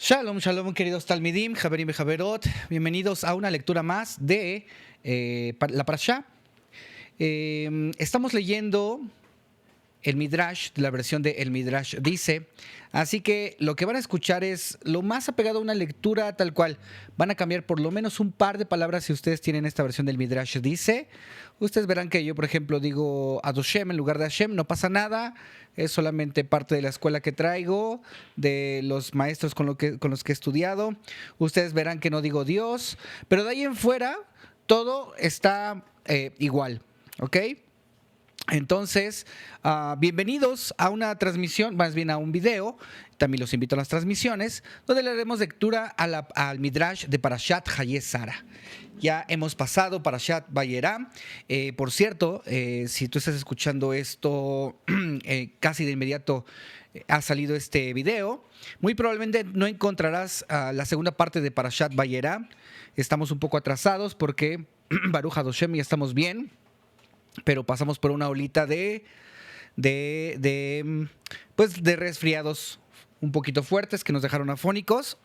Shalom, shalom, queridos Talmidim, Javerim y Javerot. Bienvenidos a una lectura más de la Parashá. Estamos leyendo el Midrash, la versión de El Midrash dice. Así que lo que van a escuchar es lo más apegado a una lectura tal cual. Van a cambiar por lo menos un par de palabras si ustedes tienen esta versión del Midrash dice. Ustedes verán que yo, por ejemplo, digo Adoshem en lugar de Hashem, no pasa nada. Es solamente parte de la escuela que traigo, de los maestros con los que he estudiado. Ustedes verán que no digo Dios, pero de ahí en fuera todo está igual, ¿ok? Entonces, bienvenidos a una transmisión, más bien a un video. También los invito a las transmisiones, donde le haremos lectura al Midrash de Parashat Hayé Sara. Ya hemos pasado Parashat Vayera. Por cierto, si tú estás escuchando esto, casi de inmediato ha salido este video. Muy probablemente no encontrarás la segunda parte de Parashat Vayera. Estamos un poco atrasados porque Baruch Hadoshem ya estamos bien, pero pasamos por una olita de resfriados un poquito fuertes que nos dejaron afónicos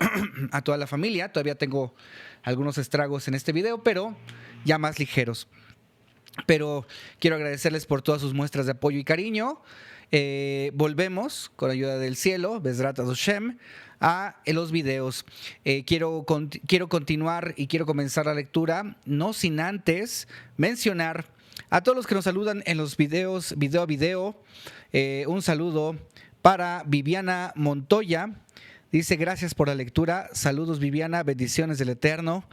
a toda la familia. Todavía tengo algunos estragos en este video, pero ya más ligeros. Pero quiero agradecerles por todas sus muestras de apoyo y cariño. Volvemos, con ayuda del cielo, Bezrat Hashem, a los videos. Quiero continuar y quiero comenzar la lectura, no sin antes mencionar a todos los que nos saludan en los videos, video a video. Un saludo para Viviana Montoya. Dice, gracias por la lectura. Saludos, Viviana, bendiciones del Eterno.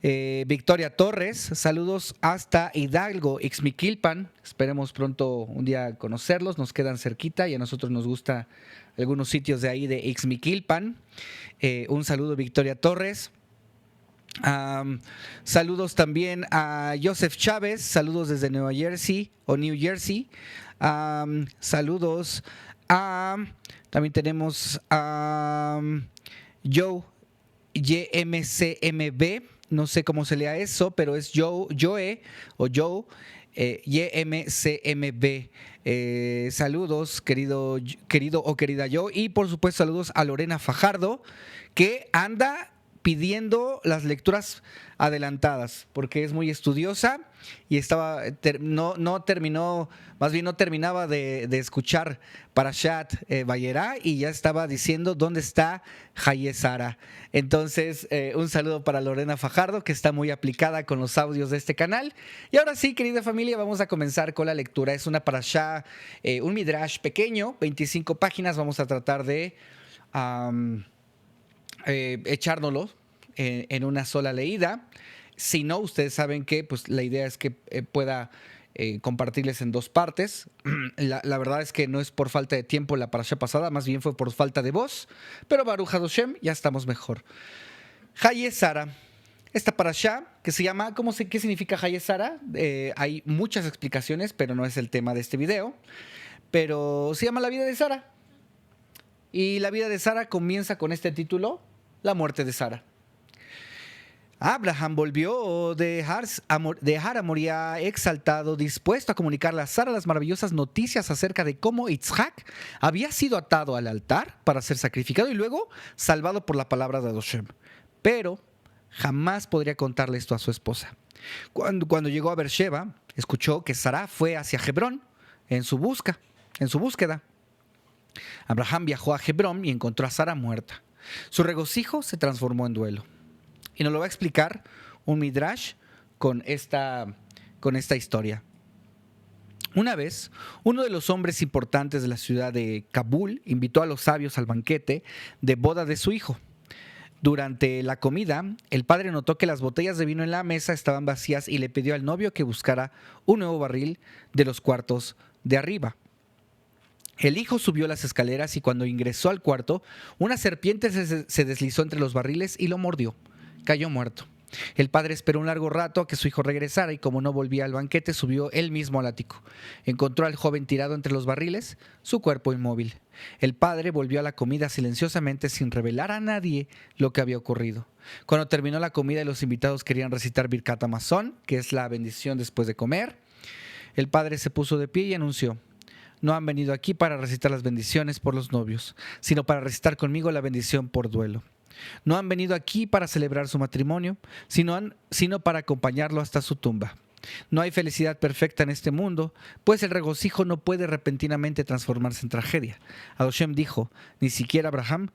Victoria Torres, saludos hasta Hidalgo, Ixmiquilpan. Esperemos pronto un día conocerlos, nos quedan cerquita y a nosotros nos gusta algunos sitios de ahí de Ixmiquilpan. Un saludo, Victoria Torres. Saludos también a Joseph Chávez, saludos desde New Jersey. Saludos a, también tenemos a Joe YMCMB, no sé cómo se lea eso, pero es Joe YMCMB. Saludos, querido o querida Joe, y por supuesto saludos a Lorena Fajardo, que anda pidiendo las lecturas adelantadas porque es muy estudiosa y no terminaba de escuchar Parashat Vayera y ya estaba diciendo dónde está Hayé Sara. Entonces, un saludo para Lorena Fajardo, que está muy aplicada con los audios de este canal. Y ahora sí, querida familia, vamos a comenzar con la lectura. Es una Parashá, un Midrash pequeño, 25 páginas. Vamos a tratar de echárnoslo en una sola leída. Si no, ustedes saben que pues, la idea es que pueda compartirles en dos partes. La verdad es que no es por falta de tiempo la parashá pasada, más bien fue por falta de voz, pero Baruch Hadoshem, ya estamos mejor. Hayé Sara, esta parashá que se llama, ¿qué significa Hayé Sara? Hay muchas explicaciones, pero no es el tema de este video. Pero se llama La vida de Sara. Y la vida de Sara comienza con este título, la muerte de Sara. Abraham volvió de dejar a Moría exaltado, dispuesto a comunicarle a Sara las maravillosas noticias acerca de cómo Isaac había sido atado al altar para ser sacrificado y luego salvado por la palabra de Hashem. Pero jamás podría contarle esto a su esposa. Cuando llegó a Beersheba, escuchó que Sara fue hacia Hebrón en su búsqueda. Abraham viajó a Hebrón y encontró a Sara muerta. Su regocijo se transformó en duelo. Y nos lo va a explicar un Midrash con esta historia. Una vez, uno de los hombres importantes de la ciudad de Kabul invitó a los sabios al banquete de boda de su hijo. Durante la comida, el padre notó que las botellas de vino en la mesa estaban vacías y le pidió al novio que buscara un nuevo barril de los cuartos de arriba. El hijo subió las escaleras y cuando ingresó al cuarto, una serpiente se deslizó entre los barriles y lo mordió. Cayó muerto. El padre esperó un largo rato a que su hijo regresara y como no volvía al banquete, subió él mismo al ático. Encontró al joven tirado entre los barriles, su cuerpo inmóvil. El padre volvió a la comida silenciosamente sin revelar a nadie lo que había ocurrido. Cuando terminó la comida y los invitados querían recitar Birkat Hamazon, que es la bendición después de comer, el padre se puso de pie y anunció: no han venido aquí para recitar las bendiciones por los novios, sino para recitar conmigo la bendición por duelo. No han venido aquí para celebrar su matrimonio, sino para acompañarlo hasta su tumba. No hay felicidad perfecta en este mundo, pues el regocijo no puede repentinamente transformarse en tragedia. Adoshem dijo, ni siquiera a Abraham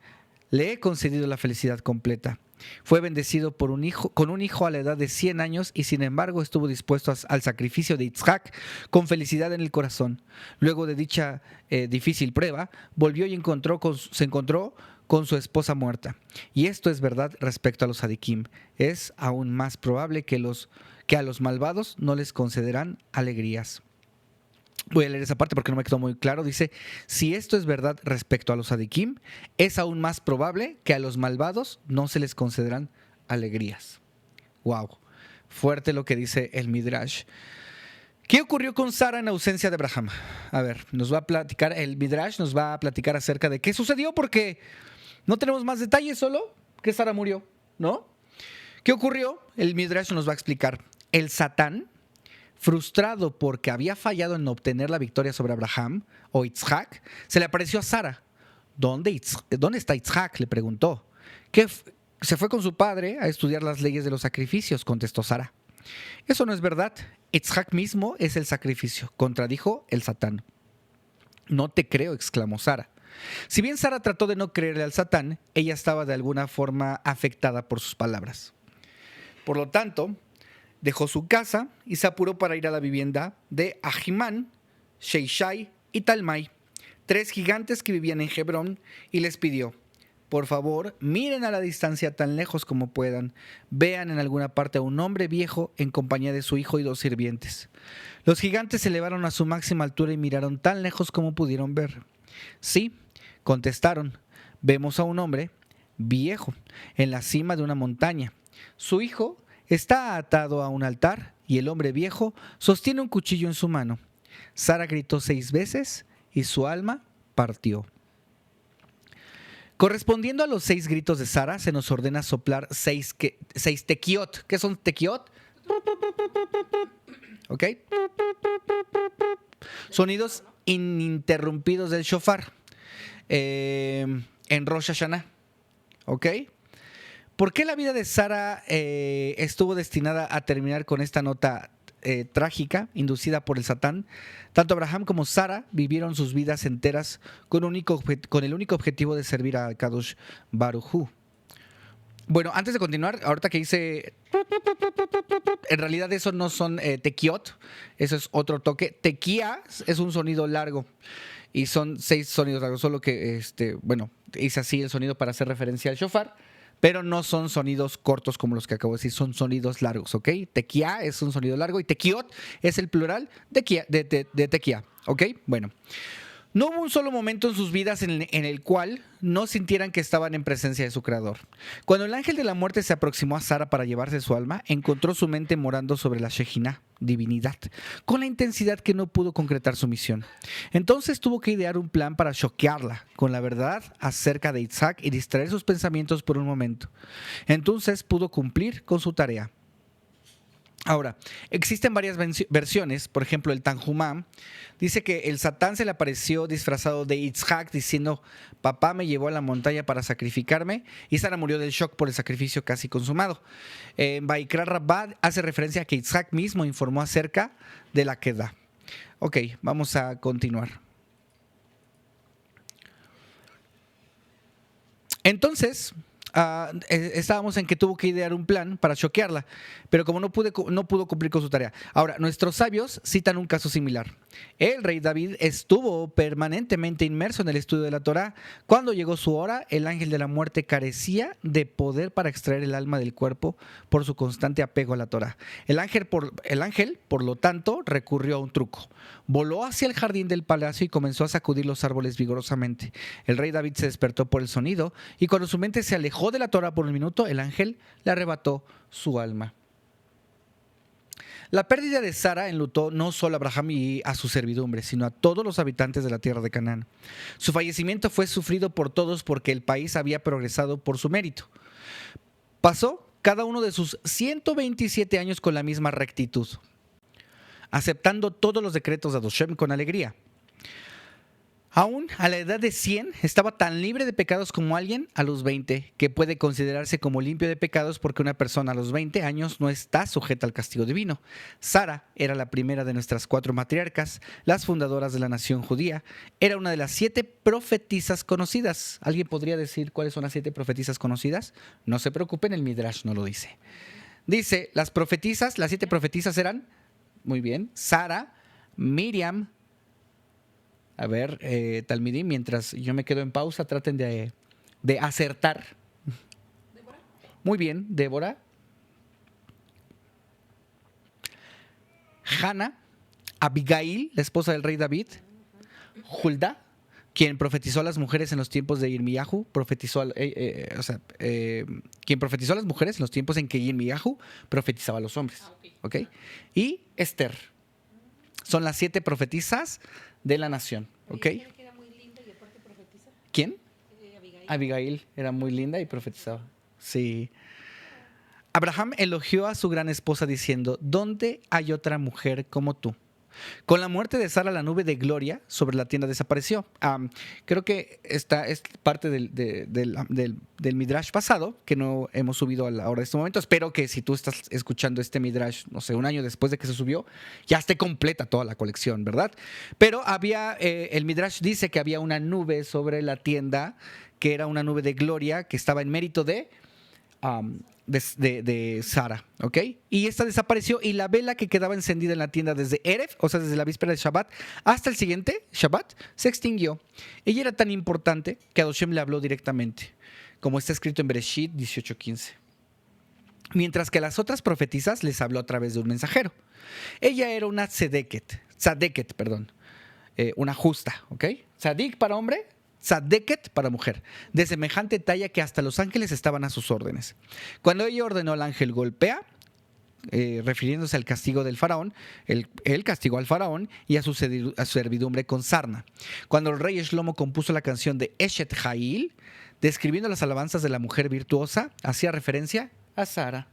le he concedido la felicidad completa. Fue bendecido con un hijo a la edad de 100 años y sin embargo estuvo dispuesto al sacrificio de Yitzhak con felicidad en el corazón. Luego de dicha difícil prueba, volvió y se encontró con su esposa muerta. Y esto es verdad respecto a los Sadikim. Es aún más probable que a los malvados no les concederán alegrías. Voy a leer esa parte porque no me quedó muy claro. Dice, si esto es verdad respecto a los Sadikim, es aún más probable que a los malvados no se les concederán alegrías. Wow, fuerte lo que dice el Midrash. ¿Qué ocurrió con Sara en ausencia de Abraham? A ver, el Midrash nos va a platicar acerca de qué sucedió porque no tenemos más detalles, solo que Sara murió, ¿no? ¿Qué ocurrió? El Midrash nos va a explicar. El Satán, frustrado porque había fallado en obtener la victoria sobre Abraham o Yitzhak, se le apareció a Sara. ¿Dónde está Yitzhak?, le preguntó. Se fue con su padre a estudiar las leyes de los sacrificios, contestó Sara. Eso no es verdad. Yitzhak mismo es el sacrificio, contradijo el Satán. No te creo, exclamó Sara. Si bien Sara trató de no creerle al Satán, ella estaba de alguna forma afectada por sus palabras. Por lo tanto, dejó su casa y se apuró para ir a la vivienda de Ahimán, Sheishai y Talmai, 3 gigantes que vivían en Hebrón, y les pidió, por favor, miren a la distancia tan lejos como puedan, vean en alguna parte a un hombre viejo en compañía de su hijo y 2 sirvientes. Los gigantes se elevaron a su máxima altura y miraron tan lejos como pudieron ver. Sí, contestaron, vemos a un hombre viejo en la cima de una montaña. Su hijo está atado a un altar y el hombre viejo sostiene un cuchillo en su mano. Sara gritó 6 veces y su alma partió. Correspondiendo a los 6 gritos de Sara, se nos ordena soplar 6 tequiot. ¿Qué son tequiot? ¿Ok? Sonidos ininterrumpidos del shofar en Rosh Hashanah. ¿Ok? ¿Por qué la vida de Sara estuvo destinada a terminar con esta nota trágica inducida por el Satán? Tanto Abraham como Sara vivieron sus vidas enteras con el único objetivo de servir a Kadosh Baruj Hu. Bueno, antes de continuar, ahorita que hice... En realidad eso no son tequiot, eso es otro toque. Tequía es un sonido largo y son 6 sonidos largos, solo que, hice así el sonido para hacer referencia al shofar. Pero no son sonidos cortos como los que acabo de decir, son sonidos largos, ¿ok? Tequía es un sonido largo y tequiot es el plural de tequía, ¿ok? Bueno, no hubo un solo momento en sus vidas en el cual no sintieran que estaban en presencia de su creador. Cuando el ángel de la muerte se aproximó a Sara para llevarse su alma, encontró su mente morando sobre la Shejinah, divinidad, con la intensidad que no pudo concretar su misión. Entonces tuvo que idear un plan para choquearla con la verdad acerca de Yitzhak y distraer sus pensamientos por un momento. Entonces pudo cumplir con su tarea. Ahora, existen varias versiones. Por ejemplo, el Tanjumá dice que el Satán se le apareció disfrazado de Yitzhak diciendo, papá me llevó a la montaña para sacrificarme, y Sara murió del shock por el sacrificio casi consumado. Vaikra Rabbah hace referencia a que Yitzhak mismo informó acerca de la queda. Ok, vamos a continuar. Entonces... estábamos en que tuvo que idear un plan para choquearla, pero como no pudo cumplir con su tarea. Ahora, nuestros sabios citan un caso similar. El rey David estuvo permanentemente inmerso en el estudio de la Torá. Cuando llegó su hora, el ángel de la muerte carecía de poder para extraer el alma del cuerpo por su constante apego a la Torá. El ángel, por lo tanto, recurrió a un truco. Voló hacia el jardín del palacio y comenzó a sacudir los árboles vigorosamente. El rey David se despertó por el sonido y cuando su mente se alejó de la Torá por un minuto, el ángel le arrebató su alma. La pérdida de Sara enlutó no solo a Abraham y a su servidumbre, sino a todos los habitantes de la tierra de Canaán. Su fallecimiento fue sufrido por todos porque el país había progresado por su mérito. Pasó cada uno de sus 127 años con la misma rectitud, aceptando todos los decretos de Adoshem con alegría. Aún a la edad de 100 estaba tan libre de pecados como alguien a los 20, que puede considerarse como limpio de pecados porque una persona a los 20 años no está sujeta al castigo divino. Sara era la primera de nuestras 4 matriarcas, las fundadoras de la nación judía. Era una de las 7 profetisas conocidas. ¿Alguien podría decir cuáles son las 7 profetisas conocidas? No se preocupen, el Midrash no lo dice. Dice, las 7 profetisas eran, muy bien, Sara, Miriam. A ver, Talmidim, mientras yo me quedo en pausa, traten de acertar. ¿Débora? Muy bien, Débora. Hannah, Abigail, la esposa del rey David. Hulda, quien profetizó a las mujeres en los tiempos de Yirmiyahu, quien profetizó a las mujeres en los tiempos en que Yirmiyahu profetizaba a los hombres. ¿Okay? Y Esther. Son las 7 profetisas de la nación. ¿Ok? ¿Quién? Abigail era muy linda y profetizaba. Sí. Abraham elogió a su gran esposa diciendo: ¿dónde hay otra mujer como tú? Con la muerte de Sara, la nube de gloria sobre la tienda desapareció. Creo que esta es parte del Midrash pasado, que no hemos subido a la hora de este momento. Espero que si tú estás escuchando este Midrash, no sé, un año después de que se subió, ya esté completa toda la colección, ¿verdad? Pero el Midrash dice que había una nube sobre la tienda, que era una nube de gloria, que estaba en mérito de Sara, ¿ok? Y esta desapareció, y la vela que quedaba encendida en la tienda desde Erev, o sea, desde la víspera de Shabbat, hasta el siguiente Shabbat, se extinguió. Ella era tan importante que Adoshem le habló directamente, como está escrito en Bereshit 18:15. Mientras que a las otras profetisas les habló a través de un mensajero. Ella era una tzadeket, una justa, ¿ok? Tzadik para hombre, tzadeket para mujer, de semejante talla que hasta los ángeles estaban a sus órdenes. Cuando ella ordenó al ángel golpea, refiriéndose al castigo del faraón, él castigó al faraón y a su servidumbre con sarna. Cuando el rey Shlomo compuso la canción de Eshet Ha'il, describiendo las alabanzas de la mujer virtuosa, hacía referencia a Sara.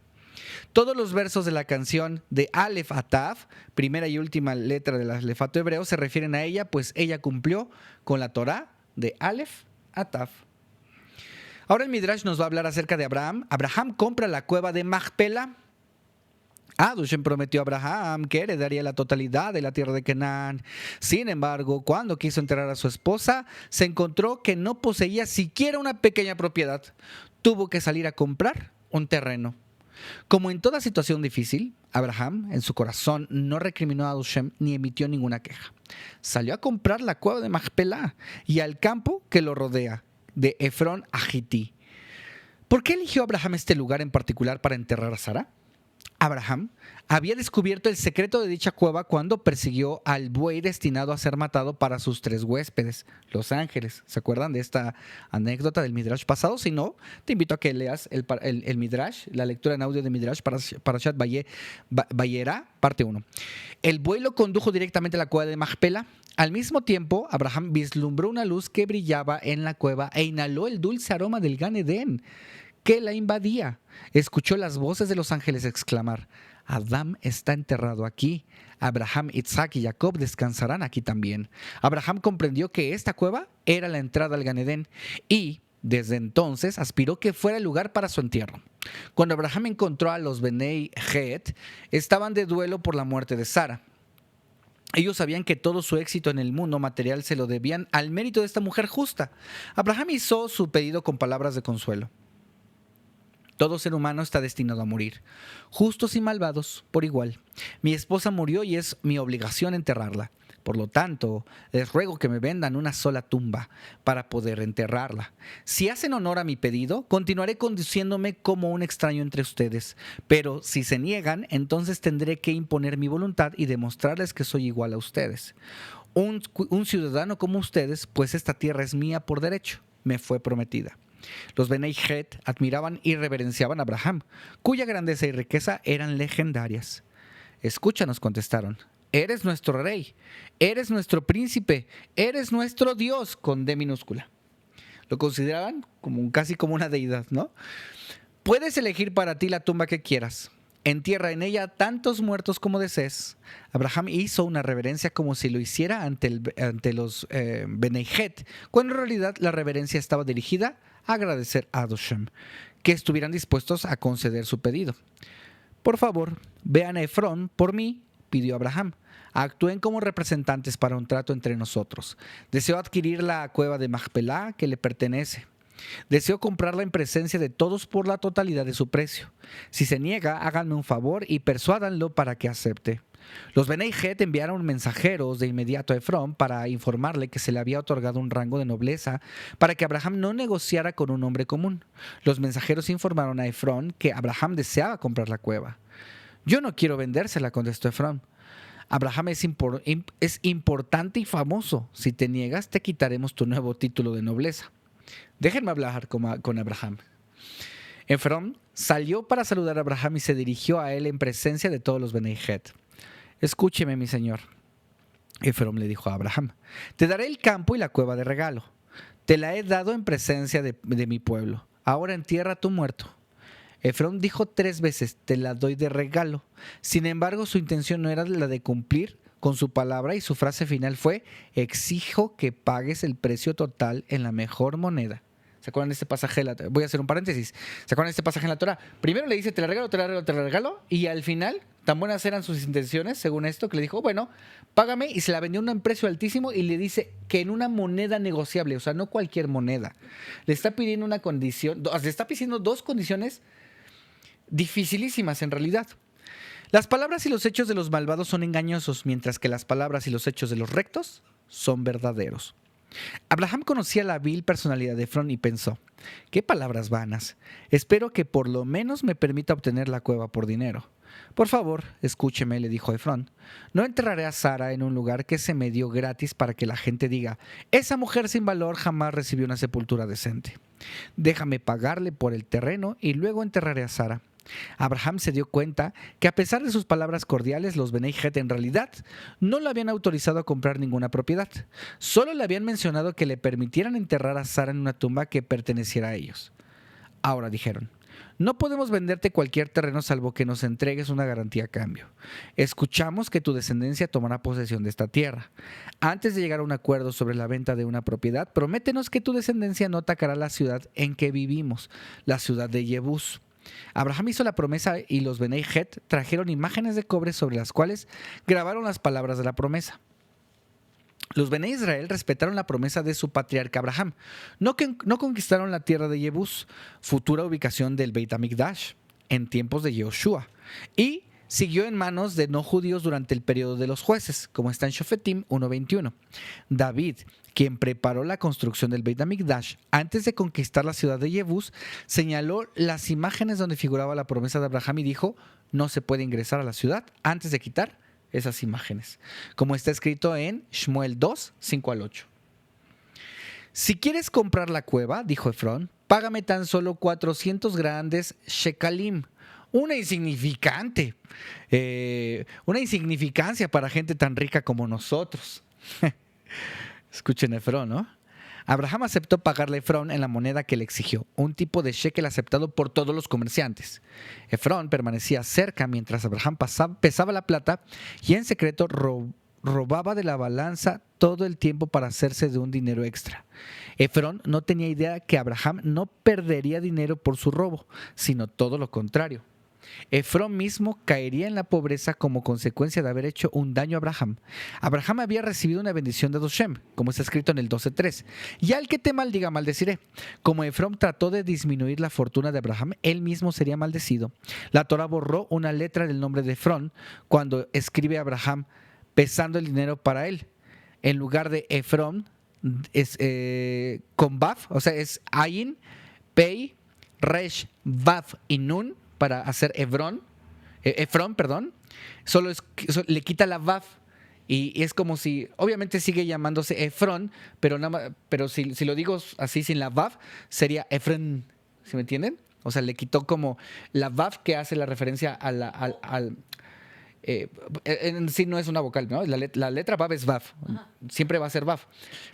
Todos los versos de la canción de Aleph a Tav, primera y última letra del alefato hebreo, se refieren a ella, pues ella cumplió con la Torá de Aleph a Tav. Ahora el Midrash nos va a hablar acerca de Abraham. Abraham compra la cueva de Macpela. Hashem prometió a Abraham que heredaría la totalidad de la tierra de Canaán. Sin embargo, cuando quiso enterrar a su esposa, se encontró que no poseía siquiera una pequeña propiedad. Tuvo que salir a comprar un terreno. Como en toda situación difícil, Abraham, en su corazón, no recriminó a Hashem ni emitió ninguna queja. Salió a comprar la cueva de Macpelá y al campo que lo rodea, de Efrón a Hití. ¿Por qué eligió Abraham este lugar en particular para enterrar a Sara? Abraham había descubierto el secreto de dicha cueva cuando persiguió al buey destinado a ser matado para sus 3 huéspedes, los ángeles. ¿Se acuerdan de esta anécdota del Midrash pasado? Si no, te invito a que leas el Midrash, la lectura en audio de Midrash Parashat Vayera, parte 1. El buey lo condujo directamente a la cueva de Macpela. Al mismo tiempo, Abraham vislumbró una luz que brillaba en la cueva e inhaló el dulce aroma del Gan Edén que la invadía. Escuchó las voces de los ángeles exclamar: Adán está enterrado aquí. Abraham, Isaac y Jacob descansarán aquí también. Abraham comprendió que esta cueva era la entrada al Gan Edén y, desde entonces, aspiró que fuera el lugar para su entierro. Cuando Abraham encontró a los Benei Het, estaban de duelo por la muerte de Sara. Ellos sabían que todo su éxito en el mundo material se lo debían al mérito de esta mujer justa. Abraham hizo su pedido con palabras de consuelo. Todo ser humano está destinado a morir, justos y malvados por igual. Mi esposa murió y es mi obligación enterrarla. Por lo tanto, les ruego que me vendan una sola tumba para poder enterrarla. Si hacen honor a mi pedido, continuaré conduciéndome como un extraño entre ustedes. Pero si se niegan, entonces tendré que imponer mi voluntad y demostrarles que soy igual a ustedes. Un ciudadano como ustedes, pues esta tierra es mía por derecho, me fue prometida. Los Benei Het admiraban y reverenciaban a Abraham, cuya grandeza y riqueza eran legendarias. Escúchanos, contestaron. Eres nuestro rey, eres nuestro príncipe, eres nuestro Dios, con D minúscula. Lo consideraban casi como una deidad, ¿no? Puedes elegir para ti la tumba que quieras. entierra en ella tantos muertos como desees. Abraham hizo una reverencia como si lo hiciera ante los Benei Het, cuando en realidad la reverencia estaba dirigida a agradecer a Hashem, que estuvieran dispuestos a conceder su pedido. Por favor, vean a Efrón por mí, pidió Abraham. Actúen como representantes para un trato entre nosotros. Deseo adquirir la cueva de Macpelá que le pertenece. Deseo comprarla en presencia de todos por la totalidad de su precio. Si se niega, háganme un favor y persuádanlo para que acepte. Los Benei Het enviaron mensajeros de inmediato a Efrón para informarle que se le había otorgado un rango de nobleza para que Abraham no negociara con un hombre común. Los mensajeros informaron a Efrón que Abraham deseaba comprar la cueva. Yo no quiero vendérsela, contestó Efrón. Abraham es importante y famoso. Si te niegas, te quitaremos tu nuevo título de nobleza. Déjenme hablar con Abraham. Efrón salió para saludar a Abraham y se dirigió a él en presencia de todos los Benei Het. Escúcheme, mi señor. Efrón le dijo a Abraham, te daré el campo y la cueva de regalo. Te la he dado en presencia de mi pueblo. Ahora entierra a tu muerto. Efrón dijo 3 veces, te la doy de regalo. Sin embargo, su intención no era la de cumplir con su palabra y su frase final fue, exijo que pagues el precio total en la mejor moneda. ¿Se acuerdan de este pasaje? Voy a hacer un paréntesis. ¿Se acuerdan de este pasaje en la Torah? Primero le dice, te la regalo, te la regalo, te la regalo. Y al final, tan buenas eran sus intenciones, según esto, que le dijo, bueno, págame. Y se la vendió a un precio altísimo y le dice que en una moneda negociable, o sea, no cualquier moneda. Le está pidiendo una condición, le está pidiendo 2 condiciones dificilísimas en realidad. Las palabras y los hechos de los malvados son engañosos, mientras que las palabras y los hechos de los rectos son verdaderos. Abraham conocía la vil personalidad de Efrón y pensó, qué palabras vanas. Espero que por lo menos me permita obtener la cueva por dinero. Por favor, escúcheme, le dijo Efrón. No enterraré a Sara en un lugar que se me dio gratis para que la gente diga, esa mujer sin valor jamás recibió una sepultura decente. Déjame pagarle por el terreno y luego enterraré a Sara. Abraham se dio cuenta que a pesar de sus palabras cordiales, los Benei Het en realidad no lo habían autorizado a comprar ninguna propiedad. Solo le habían mencionado que le permitieran enterrar a Sara en una tumba que perteneciera a ellos. Ahora dijeron, no podemos venderte cualquier terreno salvo que nos entregues una garantía a cambio. Escuchamos que tu descendencia tomará posesión de esta tierra. Antes de llegar a un acuerdo sobre la venta de una propiedad, prométenos que tu descendencia no atacará la ciudad en que vivimos, la ciudad de Yebús. Abraham hizo la promesa y los Benei Het trajeron imágenes de cobre sobre las cuales grabaron las palabras de la promesa. Los Benei Israel respetaron la promesa de su patriarca Abraham. No conquistaron la tierra de Yebús, futura ubicación del Beit HaMikdash, en tiempos de Yehoshua, y siguió en manos de no judíos durante el periodo de los jueces, como está en Shofetim 1:21. David, quien preparó la construcción del Beit HaMikdash antes de conquistar la ciudad de Yebús, señaló las imágenes donde figuraba la promesa de Abraham y dijo, no se puede ingresar a la ciudad antes de quitar esas imágenes, como está escrito en Shmuel 2, 5-8. Si quieres comprar la cueva, dijo Efrón, págame tan solo 400 grandes shekalim, una insignificancia para gente tan rica como nosotros. Escuchen a Efrón, ¿no? Abraham aceptó pagarle a Efrón en la moneda que le exigió, un tipo de shekel aceptado por todos los comerciantes. Efrón permanecía cerca mientras Abraham pesaba la plata y en secreto robaba de la balanza todo el tiempo para hacerse de un dinero extra. Efrón no tenía idea que Abraham no perdería dinero por su robo, sino todo lo contrario. Efrón mismo caería en la pobreza como consecuencia de haber hecho un daño a Abraham. Abraham había recibido una bendición de Hashem, como está escrito en el 12:3. Y al que te maldiga, maldeciré. Como Efrón trató de disminuir la fortuna de Abraham, él mismo sería maldecido. La Torah borró una letra del nombre de Efrón cuando escribe a Abraham pesando el dinero para él. En lugar de Efrón, es con Vav, o sea, es Ayin, Pei, Resh, Vav y Nun, para hacer Efrón, solo le quita la Vav y es como si, obviamente sigue llamándose Efrón, pero si lo digo así sin la Vav, sería Efrén, ¿sí me entienden? O sea, le quitó como la Vav que hace la referencia en sí no es una vocal, ¿no? La letra Vav es Vav, siempre va a ser Vav,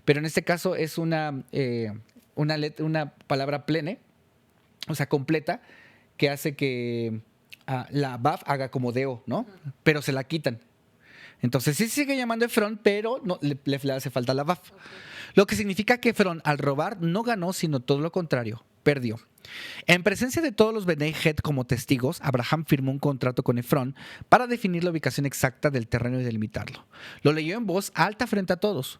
pero en este caso es una palabra plene, o sea, completa, que hace que la Baf haga como Deo, ¿no? Pero se la quitan. Entonces sí se sigue llamando Efrón, pero no, le hace falta la Baf. Ok. Lo que significa que Efrón, al robar, no ganó, sino todo lo contrario, perdió. En presencia de todos los Benei Het como testigos, Abraham firmó un contrato con Efrón para definir la ubicación exacta del terreno y delimitarlo. Lo leyó en voz alta frente a todos.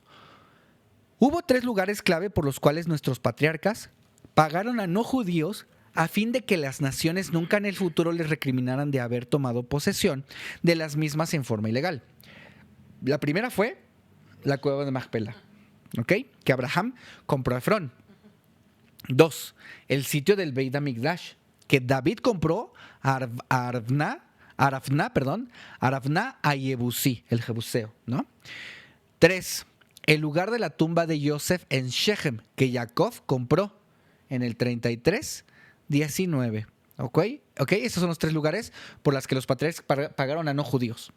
Hubo 3 lugares clave por los cuales nuestros patriarcas pagaron a no judíos a fin de que las naciones nunca en el futuro les recriminaran de haber tomado posesión de las mismas en forma ilegal. La primera fue la cueva de Macpela, ¿ok? Que Abraham compró a Efrón. 2, el sitio del Beit HaMikdash, que David compró a Aravna a Yebusí, el jebuseo, ¿no? 3, el lugar de la tumba de Yosef en Shechem, que Jacob compró en el 33:19. ¿Ok? Esos son los 3 lugares por los que los patriarcas pagaron a no judíos.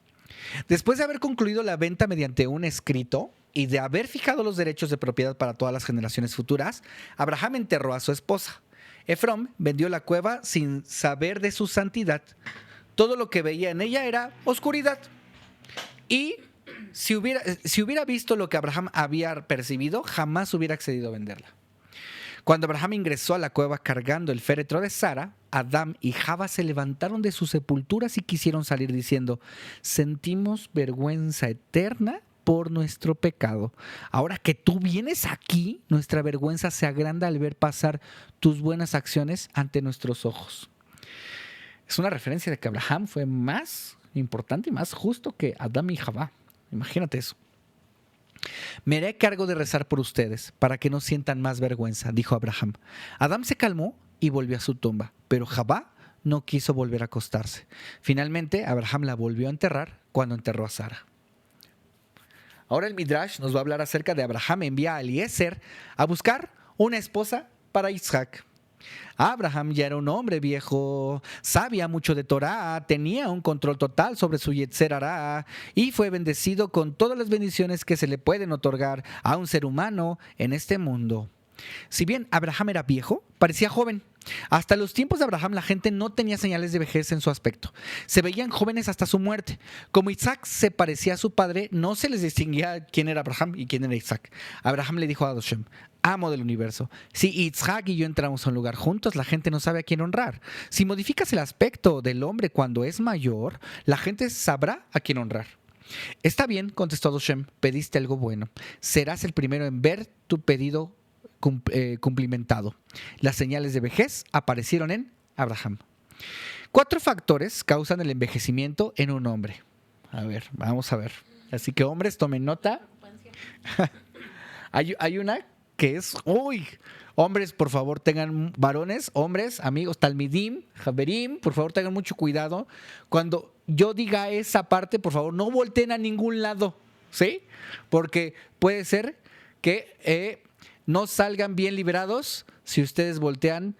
Después de haber concluido la venta mediante un escrito y de haber fijado los derechos de propiedad para todas las generaciones futuras, Abraham enterró a su esposa. Efrón vendió la cueva sin saber de su santidad. Todo lo que veía en ella era oscuridad. Y si hubiera visto lo que Abraham había percibido, jamás hubiera accedido a venderla. Cuando Abraham ingresó a la cueva cargando el féretro de Sara, Adán y Java se levantaron de sus sepulturas y quisieron salir diciendo: sentimos vergüenza eterna por nuestro pecado. Ahora que tú vienes aquí, nuestra vergüenza se agranda al ver pasar tus buenas acciones ante nuestros ojos. Es una referencia de que Abraham fue más importante y más justo que Adán y Java. Imagínate eso. Me haré cargo de rezar por ustedes para que no sientan más vergüenza, dijo Abraham. Adán se calmó y volvió a su tumba, pero Jabá no quiso volver a acostarse. Finalmente, Abraham la volvió a enterrar cuando enterró a Sara. Ahora el Midrash nos va a hablar acerca de Abraham envía a Eliezer a buscar una esposa para Isaac. Abraham ya era un hombre viejo, sabía mucho de Torah, tenía un control total sobre su Yetzer Hará y fue bendecido con todas las bendiciones que se le pueden otorgar a un ser humano en este mundo. Si bien Abraham era viejo, parecía joven. Hasta los tiempos de Abraham la gente no tenía señales de vejez en su aspecto. Se veían jóvenes hasta su muerte. Como Isaac se parecía a su padre, no se les distinguía quién era Abraham y quién era Isaac. Abraham le dijo a Hashem: amo del universo, si Isaac y yo entramos a un lugar juntos, la gente no sabe a quién honrar. Si modificas el aspecto del hombre cuando es mayor, la gente sabrá a quién honrar. Está bien, contestó Hashem, pediste algo bueno. Serás el primero en ver tu pedido cumplimentado. Las señales de vejez aparecieron en Abraham. 4 factores causan el envejecimiento en un hombre. A ver, vamos a ver. Así que hombres, tomen nota. Hay una que es, hombres, por favor, tengan, varones, hombres, amigos, talmidim, javerim, por favor, tengan mucho cuidado. Cuando yo diga esa parte, por favor, no volteen a ningún lado, ¿sí? Porque puede ser que no salgan bien librados si ustedes voltean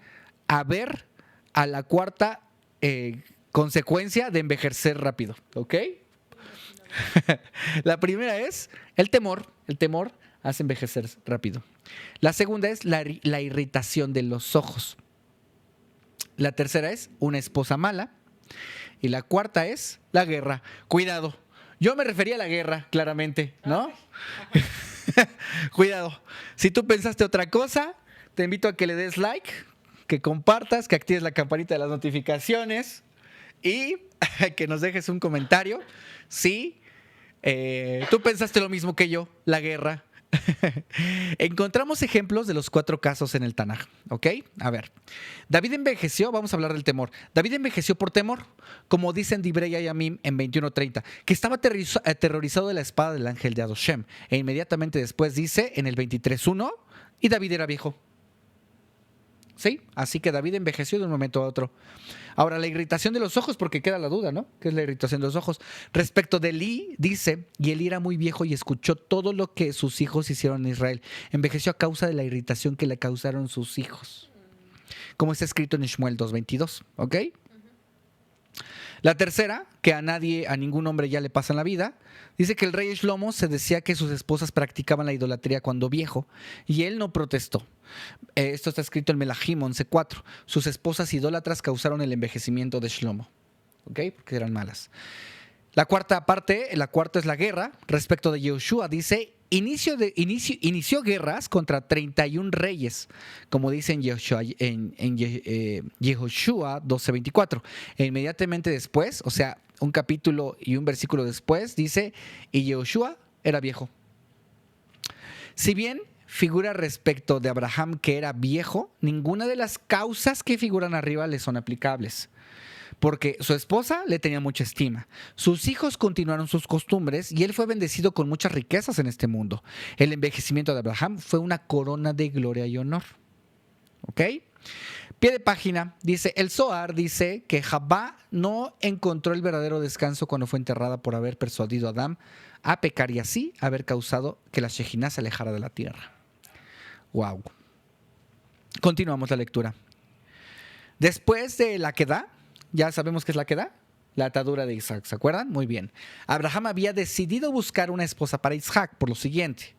a ver a la 4ª consecuencia de envejecer rápido, ¿ok? La primera es el temor. El temor hace envejecer rápido. La segunda es la irritación de los ojos. La tercera es una esposa mala. Y la 4ª es la guerra. Cuidado. Yo me refería a la guerra, claramente, ¿no? Cuidado. Si tú pensaste otra cosa, te invito a que le des like, que compartas, que actives la campanita de las notificaciones y que nos dejes un comentario. Si tú pensaste lo mismo que yo, la guerra. Encontramos ejemplos de los 4 casos en el Tanaj, ¿ok? A ver, David envejeció, vamos a hablar del temor. David envejeció por temor, como dice en Divrei Hayamim en 21:30, que estaba aterrorizado de la espada del ángel de Adoshem. E inmediatamente después dice en el 23:1, y David era viejo. ¿Sí? Así que David envejeció de un momento a otro. Ahora, la irritación de los ojos, porque queda la duda, ¿no? ¿Qué es la irritación de los ojos? Respecto de Elí, dice, y Elí era muy viejo y escuchó todo lo que sus hijos hicieron en Israel. Envejeció a causa de la irritación que le causaron sus hijos. Como está escrito en Shmuel 2:22, ¿ok? La tercera, que a ningún hombre ya le pasa en la vida, dice que el rey Shlomo se decía que sus esposas practicaban la idolatría cuando viejo y él no protestó. Esto está escrito en Melahim 11:4. Sus esposas idólatras causaron el envejecimiento de Shlomo. ¿ok? Porque eran malas. La cuarta es la guerra. Respecto de Yehoshua, dice, inició guerras contra 31 reyes, como dice en Yehoshua 12:24. E inmediatamente después, o sea, un capítulo y un versículo después, dice, y Yehoshua era viejo. Si bien figura respecto de Abraham que era viejo, ninguna de las causas que figuran arriba le son aplicables. Porque su esposa le tenía mucha estima, sus hijos continuaron sus costumbres y él fue bendecido con muchas riquezas en este mundo. El envejecimiento de Abraham fue una corona de gloria y honor. ¿Ok? Pie de página, dice, el Zohar dice que Jabá no encontró el verdadero descanso cuando fue enterrada por haber persuadido a Adán a pecar y así haber causado que la Shejinah se alejara de la tierra. Wow. Continuamos la lectura. Después de la Quedá, ya sabemos qué es la Quedá, la atadura de Isaac, ¿se acuerdan? Muy bien. Abraham había decidido buscar una esposa para Isaac por lo siguiente.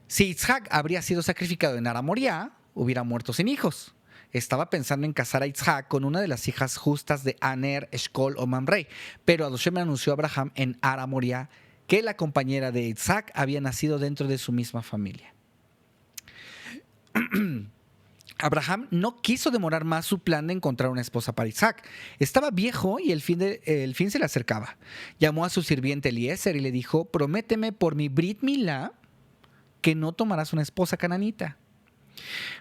Si Isaac habría sido sacrificado en Ara-Moriah, hubiera muerto sin hijos. Estaba pensando en casar a Isaac con una de las hijas justas de Aner, Eshcol o Mamre, pero Adoshem anunció a Abraham en Ara-Moriah que la compañera de Isaac había nacido dentro de su misma familia. Abraham no quiso demorar más su plan de encontrar una esposa para Isaac. Estaba viejo y el fin se le acercaba. Llamó a su sirviente Eliezer y le dijo, prométeme por mi Brit Milá que no tomarás una esposa cananita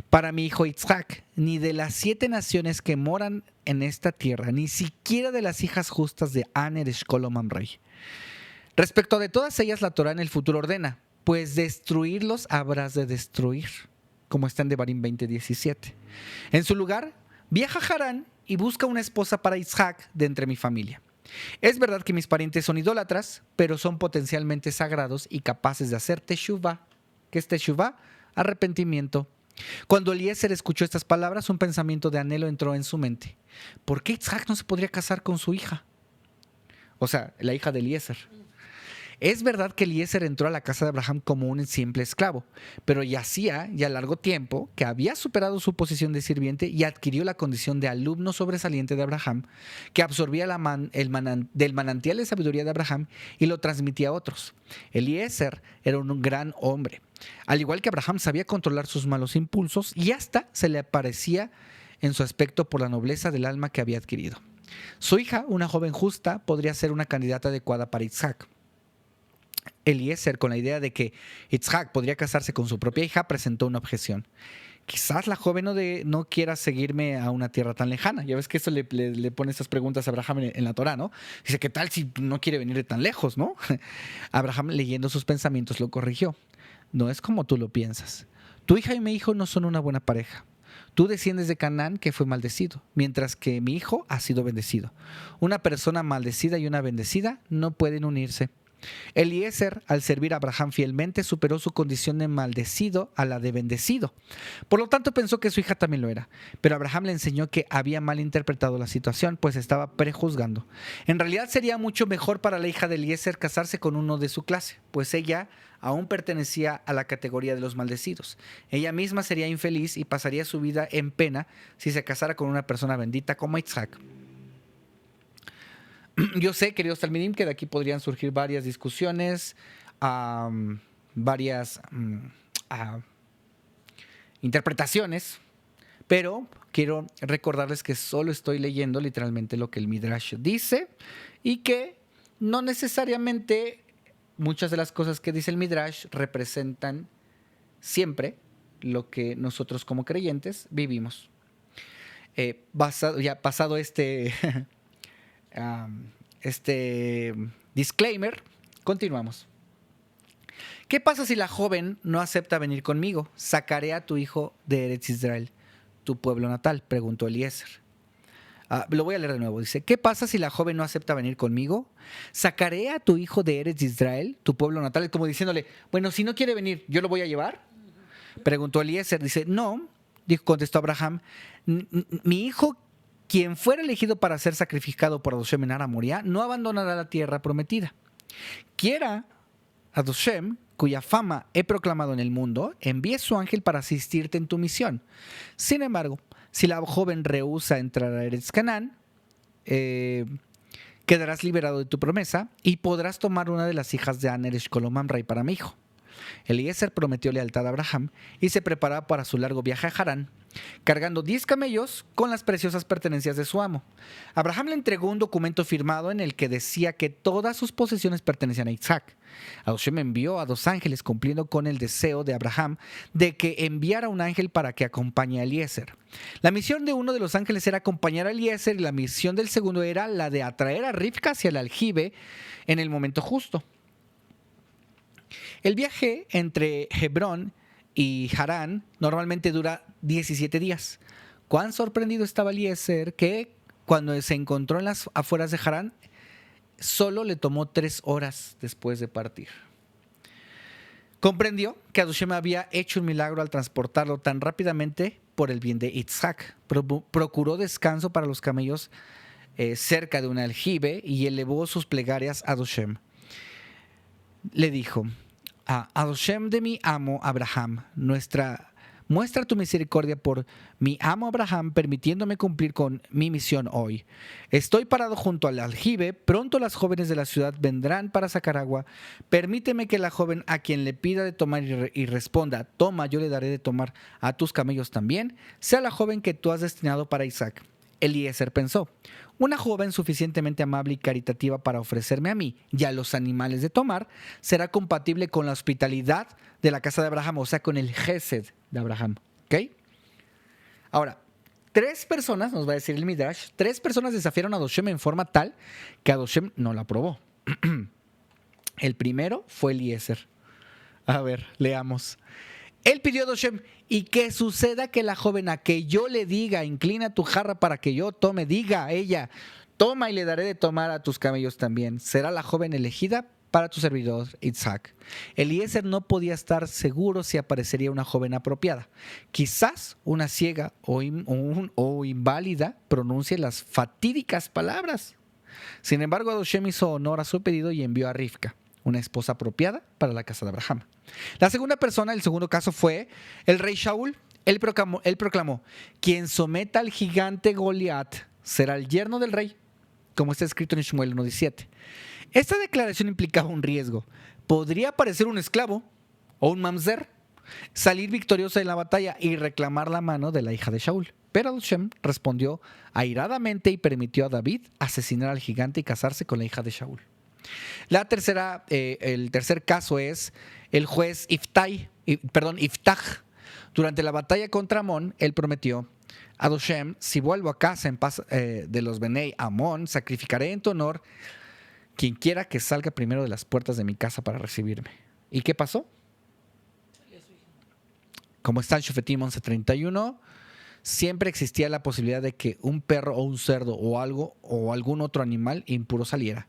para mi hijo Isaac, ni de las 7 naciones que moran en esta tierra, ni siquiera de las hijas justas de Aner, Eshcol o Mamre. Respecto de todas ellas, la Torá en el futuro ordena, pues destruirlos habrás de destruir, como está en Devarim 20:17. En su lugar, viaja a Harán y busca una esposa para Isaac de entre mi familia. Es verdad que mis parientes son idólatras, pero son potencialmente sagrados y capaces de hacer teshuvá. ¿Qué es teshuvá? Arrepentimiento. Cuando Eliezer escuchó estas palabras, un pensamiento de anhelo entró en su mente. ¿Por qué Isaac no se podría casar con su hija? O sea, la hija de Eliezer. Es verdad que Eliezer entró a la casa de Abraham como un simple esclavo, pero ya hacía largo tiempo que había superado su posición de sirviente y adquirió la condición de alumno sobresaliente de Abraham, que absorbía del manantial de sabiduría de Abraham y lo transmitía a otros. Eliezer era un gran hombre. Al igual que Abraham, sabía controlar sus malos impulsos y hasta se le parecía en su aspecto por la nobleza del alma que había adquirido. Su hija, una joven justa, podría ser una candidata adecuada para Isaac. Eliezer, con la idea de que Isaac podría casarse con su propia hija, presentó una objeción. Quizás la joven no quiera seguirme a una tierra tan lejana. Ya ves que eso le pone estas preguntas a Abraham en la Torá, ¿no? Dice, ¿qué tal si no quiere venir de tan lejos, no? Abraham, leyendo sus pensamientos, lo corrigió. No es como tú lo piensas. Tu hija y mi hijo no son una buena pareja. Tú desciendes de Canaán, que fue maldecido, mientras que mi hijo ha sido bendecido. Una persona maldecida y una bendecida no pueden unirse. Eliezer, al servir a Abraham fielmente, superó su condición de maldecido a la de bendecido. Por lo tanto, pensó que su hija también lo era. Pero Abraham le enseñó que había malinterpretado la situación, pues estaba prejuzgando. En realidad sería mucho mejor para la hija de Eliezer casarse con uno de su clase, pues ella aún pertenecía a la categoría de los maldecidos. Ella misma sería infeliz y pasaría su vida en pena si se casara con una persona bendita como Isaac. Yo sé, queridos talmidim, que de aquí podrían surgir varias discusiones, varias interpretaciones, pero quiero recordarles que solo estoy leyendo literalmente lo que el Midrash dice y que no necesariamente muchas de las cosas que dice el Midrash representan siempre lo que nosotros como creyentes vivimos. Pasado este disclaimer, continuamos. ¿Qué pasa si la joven no acepta venir conmigo? Sacaré a tu hijo de Eretz Israel, tu pueblo natal, preguntó Eliezer. Lo voy a leer de nuevo. Dice, ¿qué pasa si la joven no acepta venir conmigo? Sacaré a tu hijo de Eretz Israel, tu pueblo natal, como diciéndole, bueno, si no quiere venir, ¿yo lo voy a llevar? Preguntó Eliezer. Dice, no, contestó Abraham, mi hijo, quien fuera elegido para ser sacrificado por Adoshem en Ara-Moriah, no abandonará la tierra prometida. Quiera Adoshem, cuya fama he proclamado en el mundo, envíe su ángel para asistirte en tu misión. Sin embargo, si la joven rehúsa entrar a Eretz Canaán, quedarás liberado de tu promesa y podrás tomar una de las hijas de Aner Eshkol Mamre para mi hijo. Eliezer prometió lealtad a Abraham y se preparaba para su largo viaje a Harán, cargando 10 camellos con las preciosas pertenencias de su amo. Abraham le entregó un documento firmado en el que decía que todas sus posesiones pertenecían a Isaac. Hashem envió a 2 ángeles cumpliendo con el deseo de Abraham de que enviara un ángel para que acompañe a Eliezer. La misión de uno de los ángeles era acompañar a Eliezer y la misión del segundo era la de atraer a Rivka hacia el aljibe en el momento justo. El viaje entre Hebrón y Harán normalmente dura 17 días. Cuán sorprendido estaba Eliezer que cuando se encontró en las afueras de Harán, solo le tomó 3 horas después de partir. Comprendió que Hashem había hecho un milagro al transportarlo tan rápidamente por el bien de Isaac. Procuró descanso para los camellos cerca de un aljibe y elevó sus plegarias a Hashem. Le dijo: a Hashem de mi amo Abraham, muestra tu misericordia por mi amo Abraham, permitiéndome cumplir con mi misión hoy. Estoy parado junto al aljibe, pronto las jóvenes de la ciudad vendrán para sacar agua. Permíteme que la joven a quien le pida de tomar y responda, toma, yo le daré de tomar a tus camellos también, sea la joven que tú has destinado para Isaac. Eliezer pensó: una joven suficientemente amable y caritativa para ofrecerme a mí y a los animales de tomar será compatible con la hospitalidad de la casa de Abraham, o sea, con el Gesed de Abraham. ¿Ok? Ahora, 3 personas, nos va a decir el Midrash, 3 personas desafiaron a Hashem en forma tal que Hashem no la aprobó. El primero fue Eliezer. A ver, leamos. Él pidió a Hashem: y que suceda que la joven a que yo le diga, inclina tu jarra para que yo tome, diga a ella, toma y le daré de tomar a tus camellos también. Será la joven elegida para tu servidor Isaac. Eliezer no podía estar seguro si aparecería una joven apropiada. Quizás una ciega o inválida pronuncie las fatídicas palabras. Sin embargo, Hashem hizo honor a su pedido y envió a Rivka, una esposa apropiada para la casa de Abraham. La segunda persona, el segundo caso, fue el rey Shaul. Él proclamó: quien someta al gigante Goliat será el yerno del rey, como está escrito en Shmuel 1:17. Esta declaración implicaba un riesgo. Podría aparecer un esclavo o un mamzer, salir victorioso en la batalla y reclamar la mano de la hija de Shaul. Pero Hashem respondió airadamente y permitió a David asesinar al gigante y casarse con la hija de Shaul. El tercer caso es el juez Iftach. Durante la batalla contra Amón, él prometió a Hashem: si vuelvo a casa en paz de los Benei Amón, sacrificaré en tu honor quien quiera que salga primero de las puertas de mi casa para recibirme. ¿Y qué pasó? Como está en Shofetim 11:31, siempre existía la posibilidad de que un perro o un cerdo o algún otro animal impuro saliera.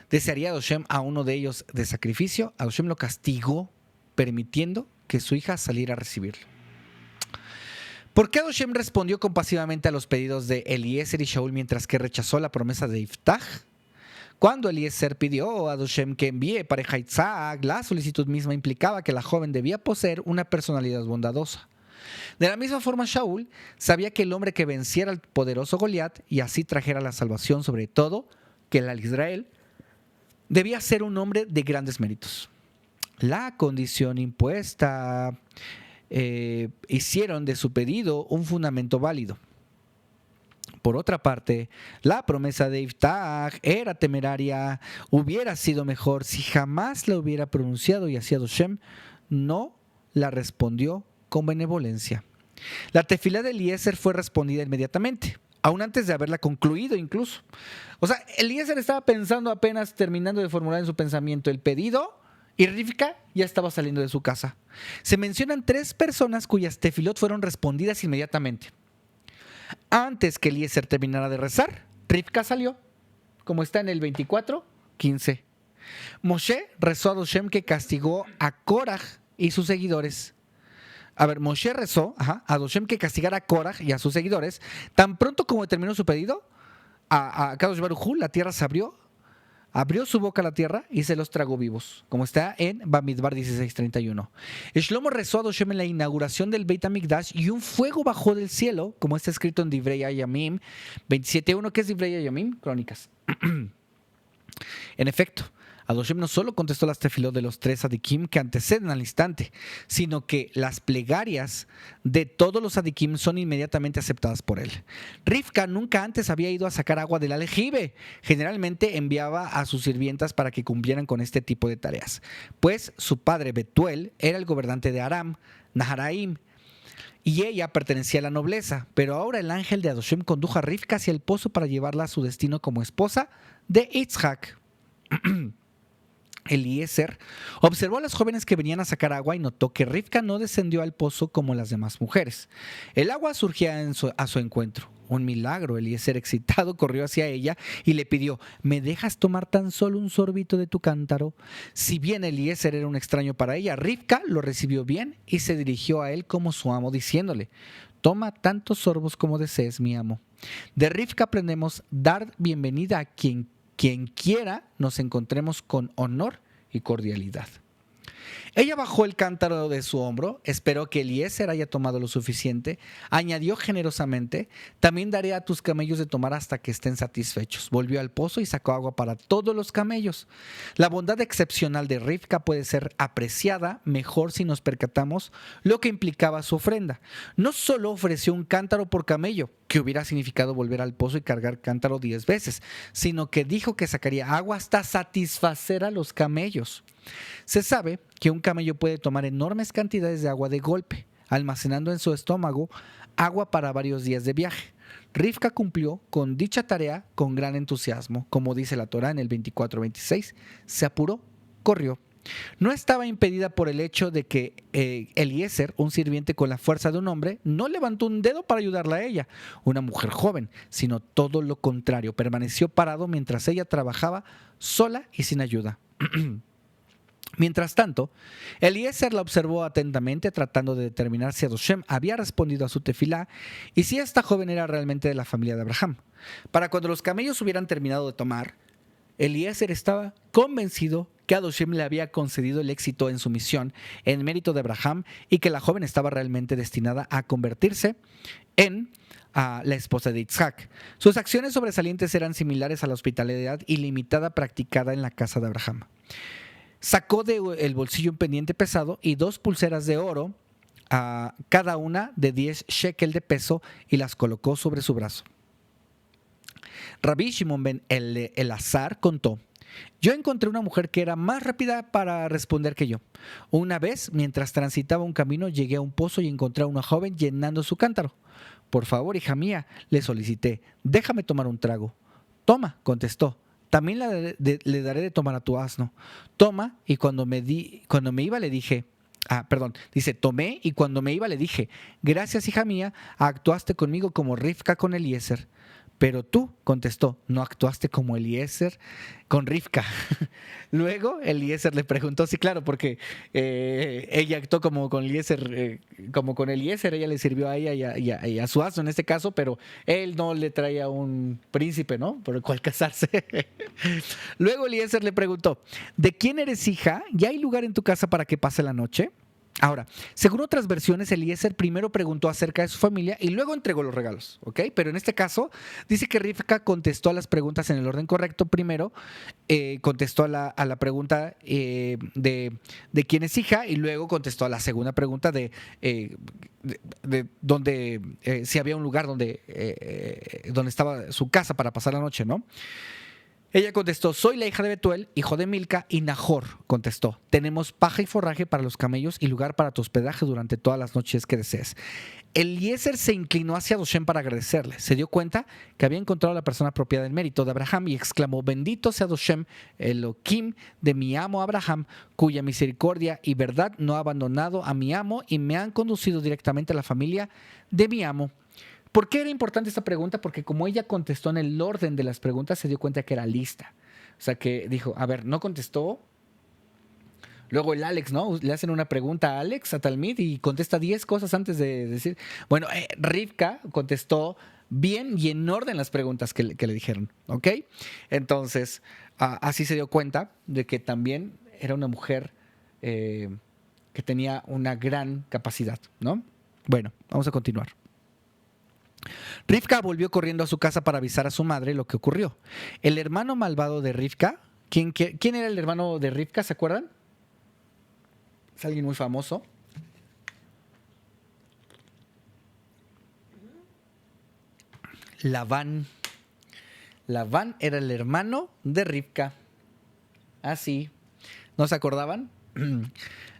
Desearía Hashem a uno de ellos de sacrificio. Hashem lo castigó, permitiendo que su hija saliera a recibirlo. ¿Por qué Hashem respondió compasivamente a los pedidos de Eliezer y Shaul mientras que rechazó la promesa de Iftach? Cuando Eliezer pidió a Hashem que envíe pareja a Isaac, la solicitud misma implicaba que la joven debía poseer una personalidad bondadosa. De la misma forma, Shaul sabía que el hombre que venciera al poderoso Goliat y así trajera la salvación, sobre todo que el Israel, debía ser un hombre de grandes méritos. La condición impuesta hicieron de su pedido un fundamento válido. Por otra parte, la promesa de Iftach era temeraria. Hubiera sido mejor si jamás la hubiera pronunciado, y así Hashem no la respondió con benevolencia. La tefilá de Eliezer fue respondida inmediatamente, aún antes de haberla concluido incluso. O sea, Eliezer estaba pensando, apenas terminando de formular en su pensamiento el pedido, y Rivka ya estaba saliendo de su casa. Se mencionan 3 personas cuyas tefilot fueron respondidas inmediatamente. Antes que Eliezer terminara de rezar, Rivka salió, como está en el 24:15. Moshe rezó a Hashem que castigó a Koraj y sus seguidores. Moshe rezó a Hashem que castigara a Koraj y a sus seguidores. Tan pronto como terminó su pedido, a Kadosh Baruj Hu, la tierra se abrió su boca a la tierra y se los tragó vivos, como está en Bamidbar 16:31. Shlomo rezó a Hashem en la inauguración del Beit HaMikdash y un fuego bajó del cielo, como está escrito en Divrei Hayamim 27:1. ¿Qué es Divrei Hayamim? Crónicas. En efecto, Adoshem no solo contestó las tefilot de los 3 adikim que anteceden al instante, sino que las plegarias de todos los adikim son inmediatamente aceptadas por él. Rivka nunca antes había ido a sacar agua del aljibe. Generalmente enviaba a sus sirvientas para que cumplieran con este tipo de tareas, pues su padre Betuel era el gobernante de Aram, Naharaim, y ella pertenecía a la nobleza. Pero ahora el ángel de Adoshem condujo a Rivka hacia el pozo para llevarla a su destino como esposa de Yitzhak. Eliezer observó a las jóvenes que venían a sacar agua y notó que Rivka no descendió al pozo como las demás mujeres. El agua surgía a su encuentro. Un milagro. Eliezer, excitado, corrió hacia ella y le pidió: ¿me dejas tomar tan solo un sorbito de tu cántaro? Si bien Eliezer era un extraño para ella, Rivka lo recibió bien y se dirigió a él como su amo, diciéndole: toma tantos sorbos como desees, mi amo. De Rivka aprendemos dar bienvenida a quien quiera nos encontremos con honor y cordialidad. Ella bajó el cántaro de su hombro, esperó que Eliezer haya tomado lo suficiente, añadió generosamente: también daré a tus camellos de tomar hasta que estén satisfechos. Volvió al pozo y sacó agua para todos los camellos. La bondad excepcional de Rivka puede ser apreciada mejor si nos percatamos lo que implicaba su ofrenda. No solo ofreció un cántaro por camello, que hubiera significado volver al pozo y cargar cántaro 10 veces, sino que dijo que sacaría agua hasta satisfacer a los camellos. Se sabe que un camello puede tomar enormes cantidades de agua de golpe, almacenando en su estómago agua para varios días de viaje. Rivka cumplió con dicha tarea con gran entusiasmo. Como dice la Torá en el 24:26, se apuró, corrió. No estaba impedida por el hecho de que Eliezer, un sirviente con la fuerza de un hombre, no levantó un dedo para ayudarla a ella, una mujer joven, sino todo lo contrario. Permaneció parado mientras ella trabajaba sola y sin ayuda. Mientras tanto, Eliezer la observó atentamente, tratando de determinar si Adoshem había respondido a su tefilá y si esta joven era realmente de la familia de Abraham. Para cuando los camellos hubieran terminado de tomar, Eliezer estaba convencido que Adoshem le había concedido el éxito en su misión en mérito de Abraham y que la joven estaba realmente destinada a convertirse en la esposa de Yitzhak. Sus acciones sobresalientes eran similares a la hospitalidad ilimitada practicada en la casa de Abraham. Sacó del bolsillo un pendiente pesado y 2 pulseras de oro, cada una de 10 shekel de peso, y las colocó sobre su brazo. Rabbi Shimon ben Elazar contó: yo encontré una mujer que era más rápida para responder que yo. Una vez, mientras transitaba un camino, llegué a un pozo y encontré a una joven llenando su cántaro. Por favor, hija mía, le solicité, déjame tomar un trago. Toma, contestó. También le daré de tomar a tu asno. Toma, y cuando me iba le dije, dice, tomé y cuando me iba le dije: gracias, hija mía, actuaste conmigo como Rivka con Eliezer. Pero tú, contestó, no actuaste como Eliezer con Rivka. Luego Eliezer le preguntó, sí, claro, porque ella actuó como con Eliezer, ella le sirvió a ella y a su asno en este caso, pero él no le traía un príncipe, ¿no?, por el cual casarse. Luego Eliezer le preguntó: ¿de quién eres hija? ¿Ya hay lugar en tu casa para que pase la noche? Ahora, según otras versiones, Eliezer primero preguntó acerca de su familia y luego entregó los regalos, ¿ok? Pero en este caso, dice que Rivka contestó a las preguntas en el orden correcto. Primero contestó a la pregunta de quién es hija, y luego contestó a la segunda pregunta de dónde, si había un lugar donde estaba su casa para pasar la noche, ¿no? Ella contestó: soy la hija de Betuel, hijo de Milca, y Nahor contestó: tenemos paja y forraje para los camellos y lugar para tu hospedaje durante todas las noches que desees. Eliezer se inclinó hacia Adoshem para agradecerle. Se dio cuenta que había encontrado a la persona apropiada del mérito de Abraham y exclamó: bendito sea Adoshem, Elohim de mi amo Abraham, cuya misericordia y verdad no ha abandonado a mi amo y me han conducido directamente a la familia de mi amo. ¿Por qué era importante esta pregunta? Porque como ella contestó en el orden de las preguntas, se dio cuenta que era lista. O sea, que dijo, a ver, no contestó. Luego el Alex, ¿no? Le hacen una pregunta a Alex, a Talmid, y contesta 10 cosas antes de decir. Bueno, Rivka contestó bien y en orden las preguntas que le dijeron, ¿ok? Entonces, así se dio cuenta de que también era una mujer que tenía una gran capacidad, ¿no? Bueno, vamos a continuar. Rivka volvió corriendo a su casa para avisar a su madre lo que ocurrió. El hermano malvado de Rivka, ¿quién era el hermano de Rivka? ¿Se acuerdan? Es alguien muy famoso. Labán. Labán era el hermano de Rivka. Así. ¿No se acordaban?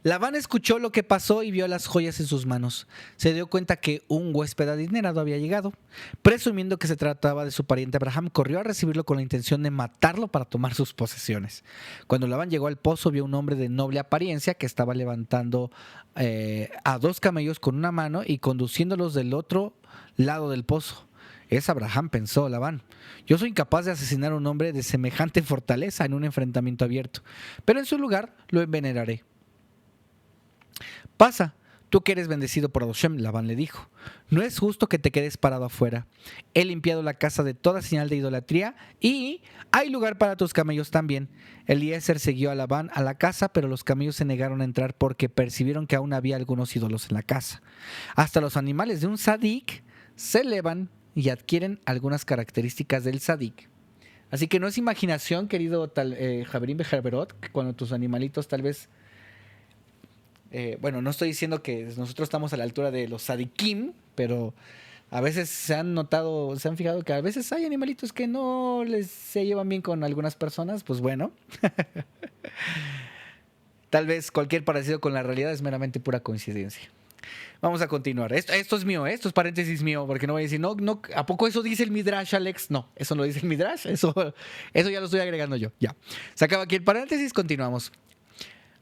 Labán escuchó lo que pasó y vio las joyas en sus manos. Se dio cuenta que un huésped adinerado había llegado. Presumiendo que se trataba de su pariente Abraham, corrió a recibirlo con la intención de matarlo para tomar sus posesiones. Cuando Labán llegó al pozo, vio un hombre de noble apariencia que estaba levantando a 2 camellos con una mano y conduciéndolos del otro lado del pozo. Es Abraham, pensó Labán. Yo soy incapaz de asesinar a un hombre de semejante fortaleza en un enfrentamiento abierto, pero en su lugar lo envenenaré. Pasa, tú que eres bendecido por Hashem, Labán le dijo. No es justo que te quedes parado afuera. He limpiado la casa de toda señal de idolatría y hay lugar para tus camellos también. Eliezer siguió a Labán a la casa, pero los camellos se negaron a entrar porque percibieron que aún había algunos ídolos en la casa. Hasta los animales de un sadik se elevan y adquieren algunas características del sadik. Así que no es imaginación, querido Javerín Bejarberot, que cuando tus animalitos tal vez... bueno, no estoy diciendo que nosotros estamos a la altura de los sadikim, pero a veces se han fijado que a veces hay animalitos que no se llevan bien con algunas personas, pues bueno. Tal vez cualquier parecido con la realidad es meramente pura coincidencia. Vamos a continuar. Esto es mío, esto es paréntesis mío, porque no voy a decir, no, ¿a poco eso dice el Midrash, Alex? No, eso no lo dice el Midrash, eso ya lo estoy agregando yo. Ya. Se acaba aquí el paréntesis, continuamos.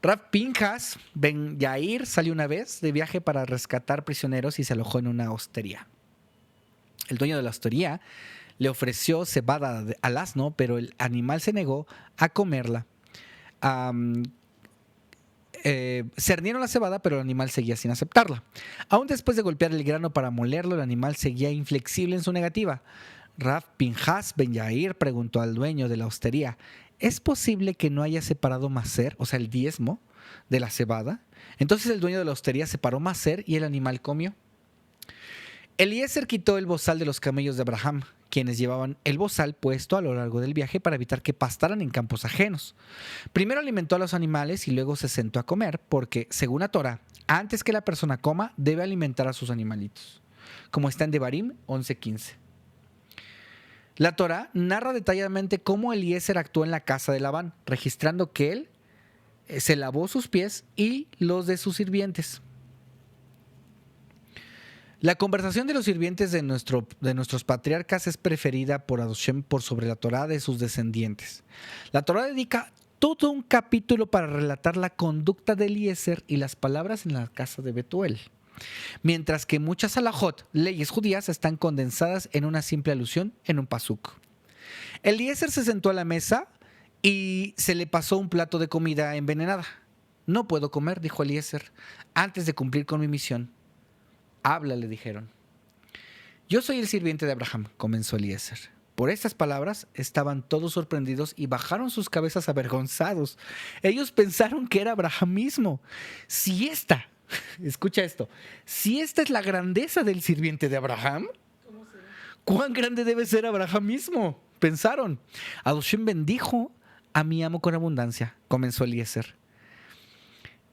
Rav Pinhas Ben Yair salió una vez de viaje para rescatar prisioneros y se alojó en una hostería. El dueño de la hostería le ofreció cebada al asno, pero el animal se negó a comerla. Cernieron la cebada, pero el animal seguía sin aceptarla. Aún después de golpear el grano para molerlo, el animal seguía inflexible en su negativa. Rav Pinhas Ben Yair preguntó al dueño de la hostería: ¿es posible que no haya separado maser, o sea, el diezmo de la cebada? Entonces el dueño de la hostería separó maser y el animal comió. Eliezer quitó el bozal de los camellos de Abraham, quienes llevaban el bozal puesto a lo largo del viaje para evitar que pastaran en campos ajenos. Primero alimentó a los animales y luego se sentó a comer, porque, según la Torah, antes que la persona coma, debe alimentar a sus animalitos, como está en Devarim 11:15. La Torah narra detalladamente cómo Eliezer actuó en la casa de Labán, registrando que él se lavó sus pies y los de sus sirvientes. La conversación de los sirvientes de nuestros patriarcas es preferida por Hashem por sobre la Torah de sus descendientes. La Torah dedica todo un capítulo para relatar la conducta de Eliezer y las palabras en la casa de Betuel. Mientras que muchas halajot, leyes judías, están condensadas en una simple alusión en un pasuk. Eliezer se sentó a la mesa y se le pasó un plato de comida envenenada. No puedo comer, dijo Eliezer, antes de cumplir con mi misión. Habla, le dijeron. Yo soy el sirviente de Abraham, comenzó Eliezer. Por estas palabras estaban todos sorprendidos y bajaron sus cabezas avergonzados. Ellos pensaron que era Abraham mismo. Escucha esto, si esta es la grandeza del sirviente de Abraham, ¿cuán grande debe ser Abraham mismo? Pensaron. Hashem bendijo a mi amo con abundancia, comenzó Eliezer.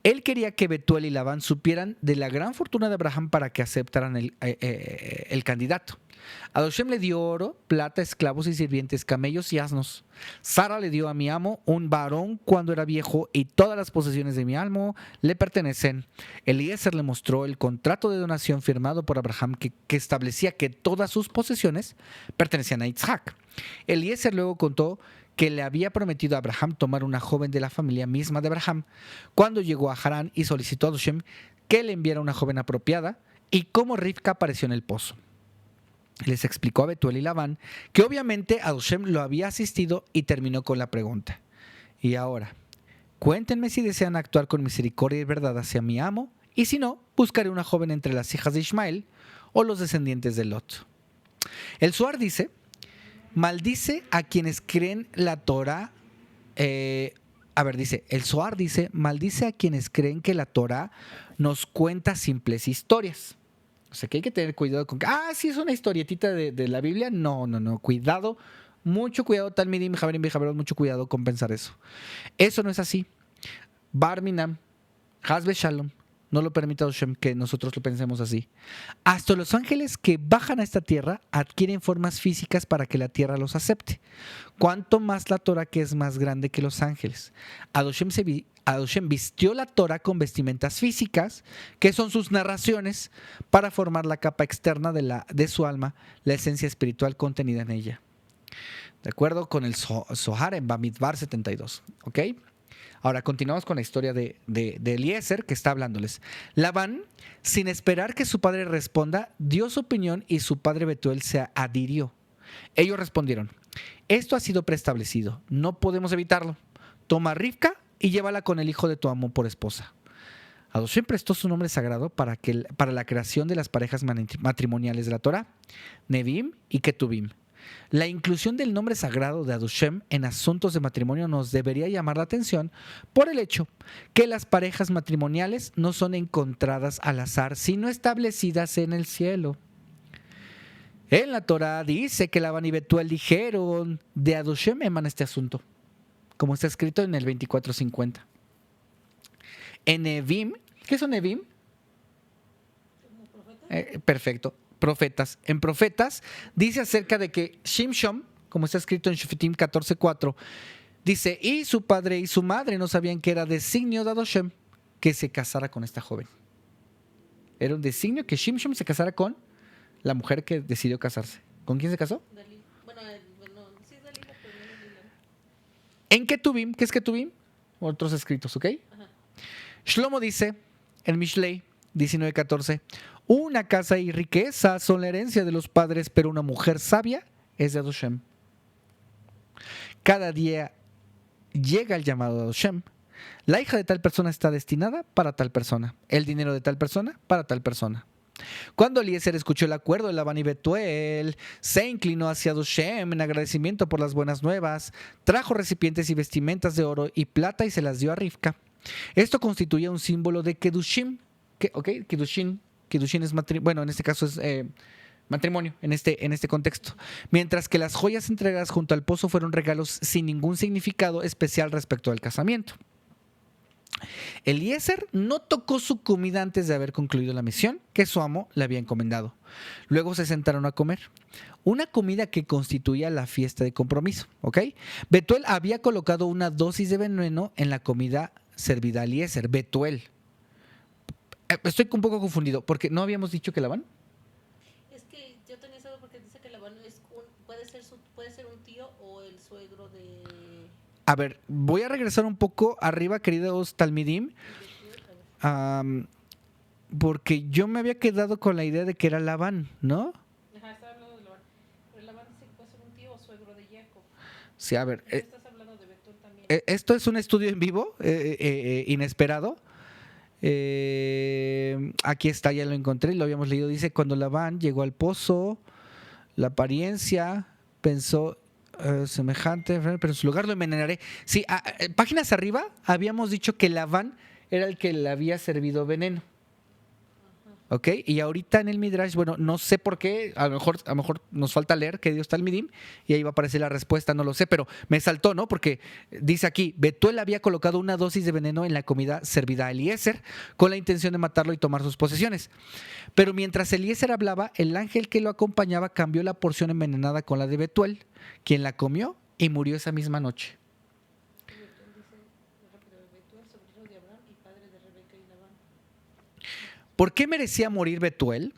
Él quería que Betuel y Labán supieran de la gran fortuna de Abraham para que aceptaran el candidato. A Hashem le dio oro, plata, esclavos y sirvientes, camellos y asnos. Sara le dio a mi amo un varón cuando era viejo y todas las posesiones de mi amo le pertenecen. Eliezer le mostró el contrato de donación firmado por Abraham que establecía que todas sus posesiones pertenecían a Isaac. Eliezer luego contó que le había prometido a Abraham tomar una joven de la familia misma de Abraham cuando llegó a Harán y solicitó a Hashem que le enviara una joven apropiada y cómo Rivka apareció en el pozo. Les explicó a Betuel y Labán que obviamente Hashem lo había asistido y terminó con la pregunta. Y ahora, cuéntenme si desean actuar con misericordia y verdad hacia mi amo, y si no, buscaré una joven entre las hijas de Ismael o los descendientes de Lot. El Zohar dice: maldice a quienes creen la Torah. El Zohar dice: maldice a quienes creen que la Torah nos cuenta simples historias. O sea que hay que tener cuidado con que, sí, es una historietita de la Biblia. No, cuidado, mucho cuidado, Talmidim, Javerim, Javerot, mucho cuidado con pensar eso. Eso no es así. Barminam, Hasbe Shalom, no lo permita Hashem que nosotros lo pensemos así. Hasta los ángeles que bajan a esta tierra adquieren formas físicas para que la tierra los acepte. Cuanto más la Torah, que es más grande que los ángeles. Hashem vistió la Torah con vestimentas físicas, que son sus narraciones, para formar la capa externa de su alma, la esencia espiritual contenida en ella. De acuerdo con el Zohar en Bamidbar 72. ¿Ok? Ahora continuamos con la historia de Eliezer, que está hablándoles. Labán, sin esperar que su padre responda, dio su opinión y su padre Betuel se adhirió. Ellos respondieron: esto ha sido preestablecido, no podemos evitarlo. Toma a Rivka y llévala con el hijo de tu amo por esposa. Hashem prestó su nombre sagrado para la creación de las parejas matrimoniales de la Torah, Nevim y Ketubim. La inclusión del nombre sagrado de Hashem en asuntos de matrimonio nos debería llamar la atención por el hecho que las parejas matrimoniales no son encontradas al azar, sino establecidas en el cielo. En la Torah dice que Labán y Betuel dijeron: de Hashem emana este asunto, como está escrito en el 24:50. En Nevim, ¿qué son Nevim? Perfecto. Profetas. En Profetas dice acerca de que Shimshon, como está escrito en Shoftim 14:4, dice: y su padre y su madre no sabían que era designio de Hashem que se casara con esta joven. Era un designio que Shimshon se casara con la mujer que decidió casarse. ¿Con quién se casó? Bueno, sí es Dalila, pero no es Dalila. En Ketubim, ¿qué es Ketubim? Otros escritos, ¿ok? Ajá. Shlomo dice en Mishlei 19:14: una casa y riqueza son la herencia de los padres, pero una mujer sabia es de Hashem. Cada día llega el llamado de Hashem. La hija de tal persona está destinada para tal persona. El dinero de tal persona para tal persona. Cuando Eliezer escuchó el acuerdo de Labán y Betuel, se inclinó hacia Hashem en agradecimiento por las buenas nuevas, trajo recipientes y vestimentas de oro y plata y se las dio a Rivka. Esto constituía un símbolo de Kedushim. Kiddushin es matrimonio, bueno, en este caso es matrimonio, en este contexto. Mientras que las joyas entregadas junto al pozo fueron regalos sin ningún significado especial respecto al casamiento. Eliezer no tocó su comida antes de haber concluido la misión que su amo le había encomendado. Luego se sentaron a comer. Una comida que constituía la fiesta de compromiso. ¿Ok? Betuel había colocado una dosis de veneno en la comida servida a Eliezer. Betuel. Estoy un poco confundido, porque ¿no habíamos dicho que Labán? Es que yo tenía eso porque dice que Labán puede ser un tío o el suegro de... A ver, voy a regresar un poco arriba, queridos Talmidim, porque yo me había quedado con la idea de que era Labán, ¿no? Ajá, estaba hablando de Labán. Pero Labán dice que puede ser un tío o suegro de Jacob. Sí, a ver. Estás hablando de Betuel también. Esto es un estudio en vivo, inesperado. Aquí está, ya lo encontré, lo habíamos leído. Dice: cuando Labán llegó al pozo, la apariencia pensó semejante, pero en su lugar lo envenenaré. Sí, páginas arriba habíamos dicho que Labán era el que le había servido veneno. ¿Ok? Y ahorita en el Midrash, bueno, no sé por qué, a lo mejor nos falta leer que Dios está el Midim y ahí va a aparecer la respuesta, no lo sé, pero me saltó, ¿no? Porque dice aquí: Betuel había colocado una dosis de veneno en la comida servida a Eliezer con la intención de matarlo y tomar sus posesiones. Pero mientras Eliezer hablaba, el ángel que lo acompañaba cambió la porción envenenada con la de Betuel, quien la comió y murió esa misma noche. ¿Por qué merecía morir Betuel?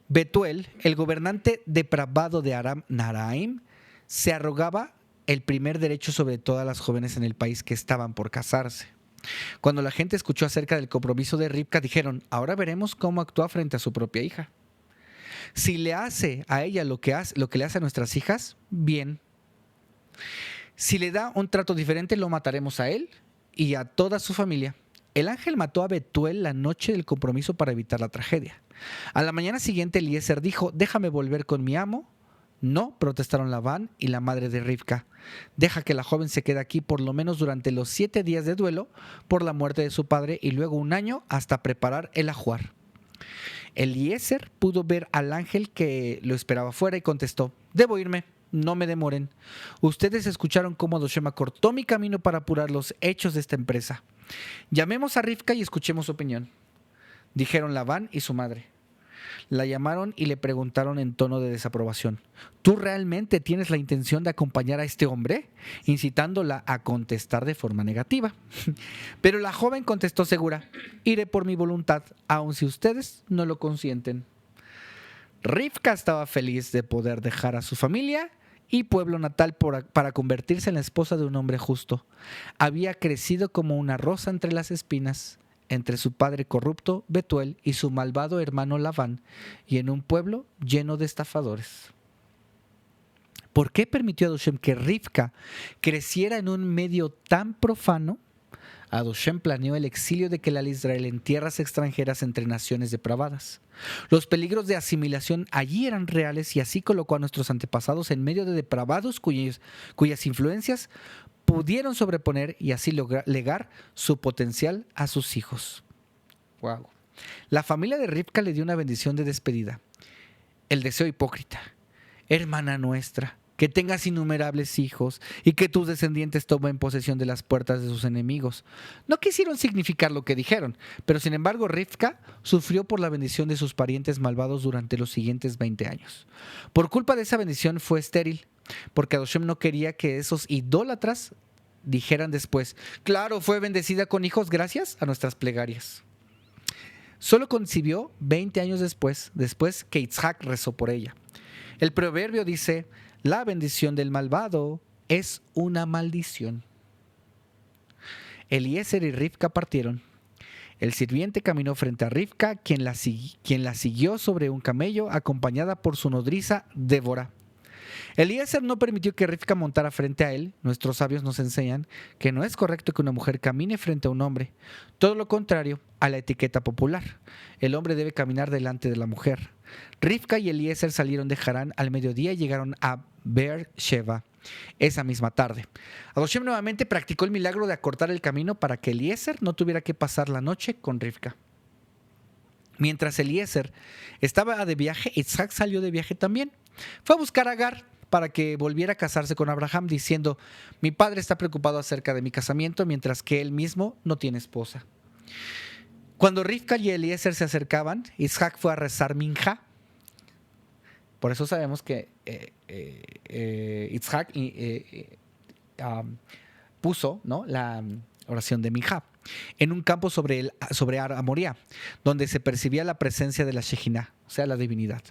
Betuel, el gobernante depravado de Aram Naharaim, se arrogaba el primer derecho sobre todas las jóvenes en el país que estaban por casarse. Cuando la gente escuchó acerca del compromiso de Rivka, dijeron: ahora veremos cómo actúa frente a su propia hija. Si le hace a ella lo que le hace a nuestras hijas, bien. Si le da un trato diferente, lo mataremos a él y a toda su familia. El ángel mató a Betuel la noche del compromiso para evitar la tragedia. A la mañana siguiente, Eliezer dijo: déjame volver con mi amo. No, protestaron Labán y la madre de Rivka. Deja que la joven se quede aquí por lo menos durante los 7 días de duelo por la muerte de su padre y luego un año hasta preparar el ajuar. Eliezer pudo ver al ángel que lo esperaba afuera y contestó: debo irme, no me demoren. Ustedes escucharon cómo Adoshem acortó mi camino para apurar los hechos de esta empresa. Llamemos a Rivka y escuchemos su opinión, dijeron Labán y su madre. La llamaron y le preguntaron en tono de desaprobación: ¿tú realmente tienes la intención de acompañar a este hombre? Incitándola a contestar de forma negativa. Pero la joven contestó segura: iré por mi voluntad, aun si ustedes no lo consienten. Rivka estaba feliz de poder dejar a su familia y pueblo natal para convertirse en la esposa de un hombre justo. Había crecido como una rosa entre las espinas, entre su padre corrupto, Betuel, y su malvado hermano Labán, y en un pueblo lleno de estafadores. ¿Por qué permitió Adoshem que Rivka creciera en un medio tan profano? Adoshem planeó el exilio de Kelal Israel en tierras extranjeras entre naciones depravadas. Los peligros de asimilación allí eran reales y así colocó a nuestros antepasados en medio de depravados cuyas influencias pudieron sobreponer y así legar su potencial a sus hijos. Wow. La familia de Rivka le dio una bendición de despedida. El deseo hipócrita: hermana nuestra, que tengas innumerables hijos y que tus descendientes tomen posesión de las puertas de sus enemigos. No quisieron significar lo que dijeron, pero sin embargo Rivka sufrió por la bendición de sus parientes malvados durante los siguientes 20 años. Por culpa de esa bendición fue estéril, porque Adoshem no quería que esos idólatras dijeran después: claro, fue bendecida con hijos gracias a nuestras plegarias. Solo concibió 20 años después que Yitzhak rezó por ella. El proverbio dice: la bendición del malvado es una maldición. Eliezer y Rivka partieron. El sirviente caminó frente a Rivka, quien la siguió sobre un camello, acompañada por su nodriza Débora. Eliezer no permitió que Rivka montara frente a él. Nuestros sabios nos enseñan que no es correcto que una mujer camine frente a un hombre. Todo lo contrario a la etiqueta popular. El hombre debe caminar delante de la mujer. Rivka y Eliezer salieron de Harán al mediodía y llegaron a Beer-sheva esa misma tarde. Adoshem nuevamente practicó el milagro de acortar el camino para que Eliezer no tuviera que pasar la noche con Rivka. Mientras Eliezer estaba de viaje, Yitzhak salió de viaje también. Fue a buscar a Agar para que volviera a casarse con Abraham, diciendo: mi padre está preocupado acerca de mi casamiento, mientras que él mismo no tiene esposa. Cuando Rivka y Eliezer se acercaban, Yitzhak fue a rezar minjá. Por eso sabemos que Yitzhak puso, ¿no?, la oración de minjá en un campo sobre Har Moría, donde se percibía la presencia de la Shejinah, o sea, la divinidad.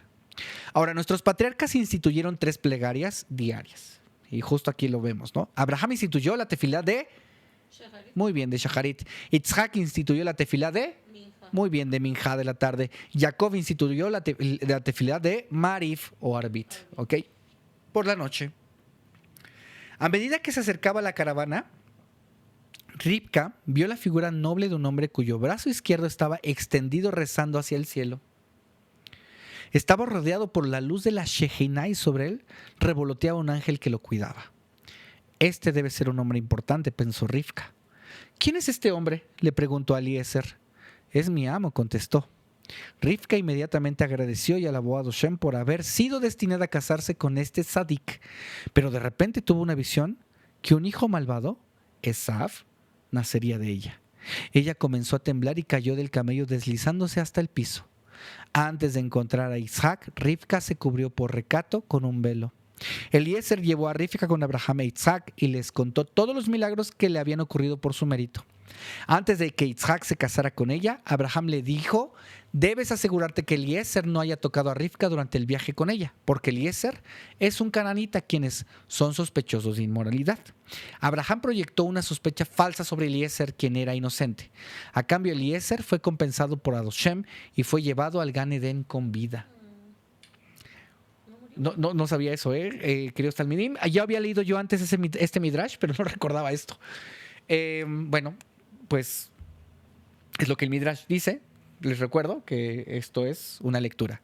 Ahora, nuestros patriarcas instituyeron 3 plegarias diarias. Y justo aquí lo vemos, ¿no? Abraham instituyó la tefilá de Shaharit. Muy bien, de Shaharit. Yitzhak instituyó la tefilá de Minja. Muy bien, de Minjá de la tarde. Jacob instituyó la tefilá de Marif o Arbit, ¿ok? Por la noche. A medida que se acercaba la caravana, Rivka vio la figura noble de un hombre cuyo brazo izquierdo estaba extendido rezando hacia el cielo. Estaba rodeado por la luz de la Shejinah y sobre él revoloteaba un ángel que lo cuidaba. Este debe ser un hombre importante, pensó Rivka. ¿Quién es este hombre?, le preguntó a Eliezer. Es mi amo, contestó. Rivka inmediatamente agradeció y alabó a Adoshem por haber sido destinada a casarse con este tzadik, pero de repente tuvo una visión que un hijo malvado, Esav, nacería de ella. Ella comenzó a temblar y cayó del camello deslizándose hasta el piso. Antes de encontrar a Yitzhak, Rivka se cubrió por recato con un velo. Eliezer llevó a Rivka con Abraham e Yitzhak y les contó todos los milagros que le habían ocurrido por su mérito. Antes de que Yitzhak se casara con ella, Abraham le dijo: debes asegurarte que Eliezer no haya tocado a Rivka durante el viaje con ella, porque Eliezer es un cananita, quienes son sospechosos de inmoralidad. Abraham proyectó una sospecha falsa sobre Eliezer, quien era inocente. A cambio, Eliezer fue compensado por Adoshem y fue llevado al Gan Edén con vida. No sabía eso, queridos talmidim. Ya había leído yo antes este midrash, pero no recordaba esto. Bueno, pues es lo que el midrash dice. Les recuerdo que esto es una lectura.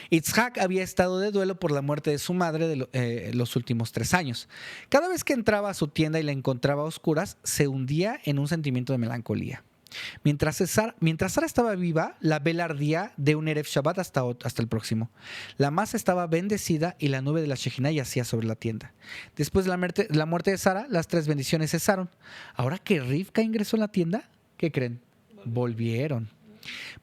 Yitzhak había estado de duelo por la muerte de su madre los últimos 3 años. Cada vez que entraba a su tienda y la encontraba a oscuras, se hundía en un sentimiento de melancolía. Mientras Sara estaba viva, la vela ardía de un Erev Shabbat hasta el próximo. La masa estaba bendecida y la nube de la Shejinah yacía sobre la tienda. Después de la muerte de Sara, las 3 bendiciones cesaron. Ahora que Rivka ingresó en la tienda, ¿qué creen? Volvieron.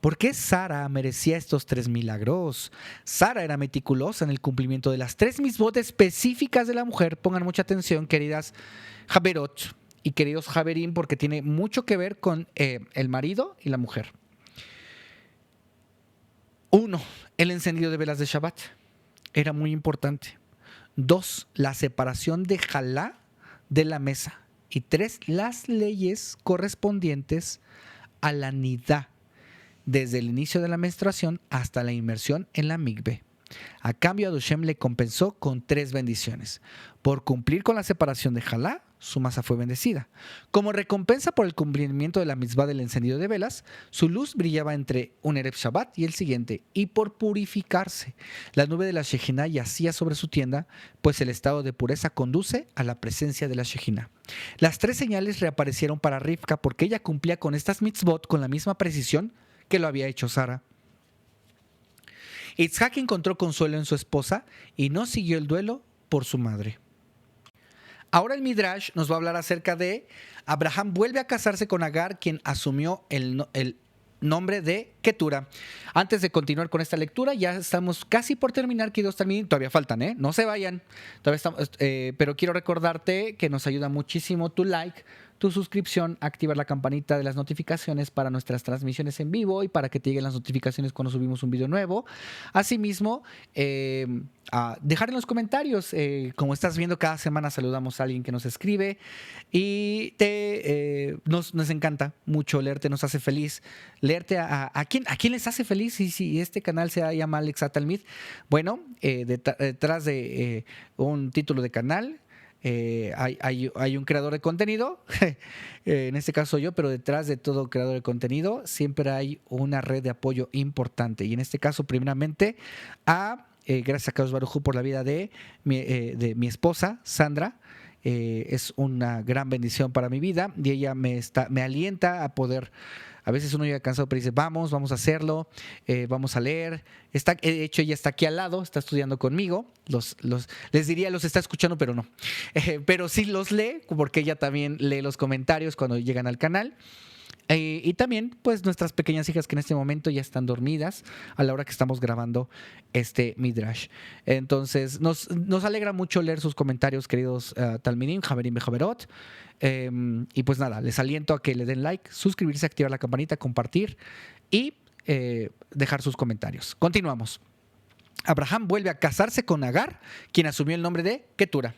¿Por qué Sara merecía estos 3 milagros? Sara era meticulosa en el cumplimiento de las 3 mitzvot específicas de la mujer. Pongan mucha atención, queridas Jaberot y queridos Javerín, porque tiene mucho que ver con el marido y la mujer. 1. El encendido de velas de Shabbat. Era muy importante. 2. La separación de jalá de la mesa. Y 3. Las leyes correspondientes a la nidá, desde el inicio de la menstruación hasta la inmersión en la mikve. A cambio, Adoshem le compensó con 3 bendiciones. Por cumplir con la separación de jalá, su masa fue bendecida. Como recompensa por el cumplimiento de la mitzvah del encendido de velas, su luz brillaba entre un Erev Shabbat y el siguiente. Y por purificarse, la nube de la Shejinah yacía sobre su tienda, pues el estado de pureza conduce a la presencia de la Shejinah. Las 3 señales reaparecieron para Rivka porque ella cumplía con estas mitzvot con la misma precisión que lo había hecho Sara. Yitzhak encontró consuelo en su esposa y no siguió el duelo por su madre. Ahora el Midrash nos va a hablar acerca de Abraham vuelve a casarse con Agar, quien asumió el nombre de Ketura. Antes de continuar con esta lectura, ya estamos casi por terminar, queridos también. Todavía faltan, no se vayan. Todavía estamos, pero quiero recordarte que nos ayuda muchísimo tu like, tu suscripción, activar la campanita de las notificaciones para nuestras transmisiones en vivo y para que te lleguen las notificaciones cuando subimos un video nuevo. Asimismo, dejar en los comentarios, como estás viendo, cada semana saludamos a alguien que nos escribe y nos encanta mucho leerte, nos hace feliz leerte. ¿A quién les hace feliz? Y si este canal se llama Alex Atalmid, bueno, detrás de un título de canal, hay un creador de contenido, en este caso yo, pero detrás de todo creador de contenido siempre hay una red de apoyo importante. Y en este caso, primeramente, gracias a Kadosh Baruj Hu por la vida de mi esposa, Sandra. Es una gran bendición para mi vida y ella me alienta a poder. A veces uno llega cansado, pero dice, vamos a hacerlo, vamos a leer. De hecho, ella está aquí al lado, está estudiando conmigo. Les diría, los está escuchando, pero no. Pero sí los lee, porque ella también lee los comentarios cuando llegan al canal. Y también, pues, nuestras pequeñas hijas que en este momento ya están dormidas a la hora que estamos grabando este Midrash. Entonces, nos alegra mucho leer sus comentarios, queridos Talmidim, Javerim Bejaverot. Y pues nada, les aliento a que le den like, suscribirse, activar la campanita, compartir y dejar sus comentarios. Continuamos. Abraham vuelve a casarse con Agar, quien asumió el nombre de Ketura.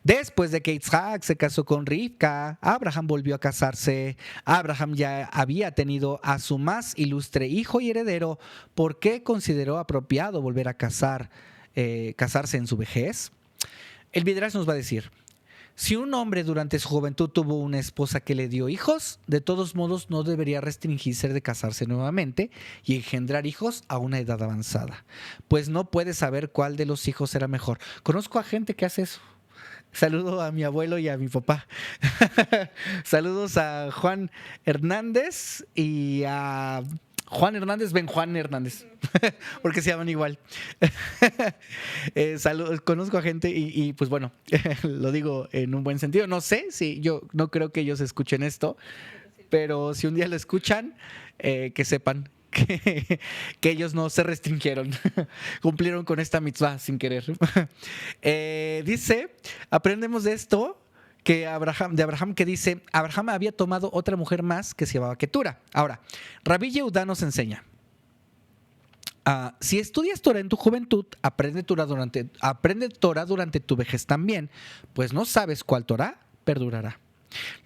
Después de que Yitzhak se casó con Rivka, Abraham volvió a casarse. Abraham ya había tenido a su más ilustre hijo y heredero. ¿Por qué consideró apropiado volver a casarse en su vejez? El Midrash nos va a decir: si un hombre durante su juventud tuvo una esposa que le dio hijos, de todos modos no debería restringirse de casarse nuevamente y engendrar hijos a una edad avanzada, pues no puede saber cuál de los hijos será mejor. Conozco a gente que hace eso. Saludo a mi abuelo y a mi papá. Saludos a Juan Hernández y a Juan Hernández, Juan Hernández, porque se llaman igual. Conozco a gente y pues bueno, lo digo en un buen sentido. No sé si yo no creo que ellos escuchen esto, pero si un día lo escuchan, que sepan que ellos no se restringieron, cumplieron con esta mitzvah sin querer. Dice, aprendemos de esto de Abraham, que dice: Abraham había tomado otra mujer más que se llamaba Ketura. Ahora, Rabbi Yehudá nos enseña: si estudias Torah en tu juventud, aprende Torah durante tu vejez también, pues no sabes cuál Torah perdurará.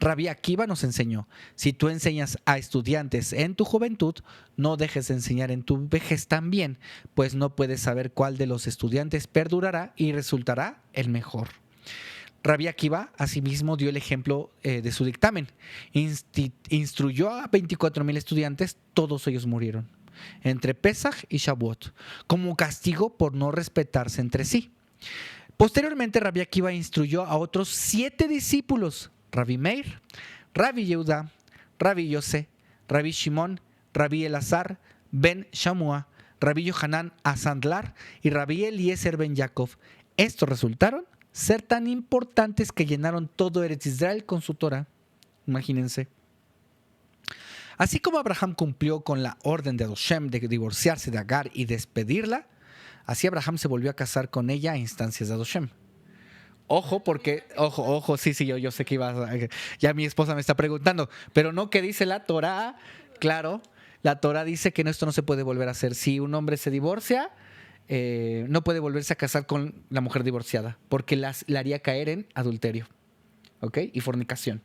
Rabbi Akiva nos enseñó: si tú enseñas a estudiantes en tu juventud, no dejes de enseñar en tu vejez también, pues no puedes saber cuál de los estudiantes perdurará y resultará el mejor. Rabbi Akiva asimismo dio el ejemplo de su dictamen. Instruyó a 24,000 estudiantes, todos ellos murieron entre Pesach y Shavuot, como castigo por no respetarse entre sí. Posteriormente, Rabbi Akiva instruyó a otros 7 discípulos: Rabbi Meir, Rabbi Yehudá, Rabbi Yosé, Rabbi Shimon, Rabbi Elazar, Ben Shamua, Rabbi Yohanan Asandlar y Rabbi Eliezer Ben Yaakov. Estos resultaron ser tan importantes que llenaron todo Eretz Israel con su Torah. Imagínense. Así como Abraham cumplió con la orden de Hashem de divorciarse de Agar y despedirla, así Abraham se volvió a casar con ella a instancias de Hashem. Ojo, porque, ojo, sí, yo sé que ya mi esposa me está preguntando, pero no, ¿qué dice la Torah? Claro, la Torah dice que esto no se puede volver a hacer. Si un hombre se divorcia, no puede volverse a casar con la mujer divorciada, porque la haría caer en adulterio, ¿ok? Y fornicación.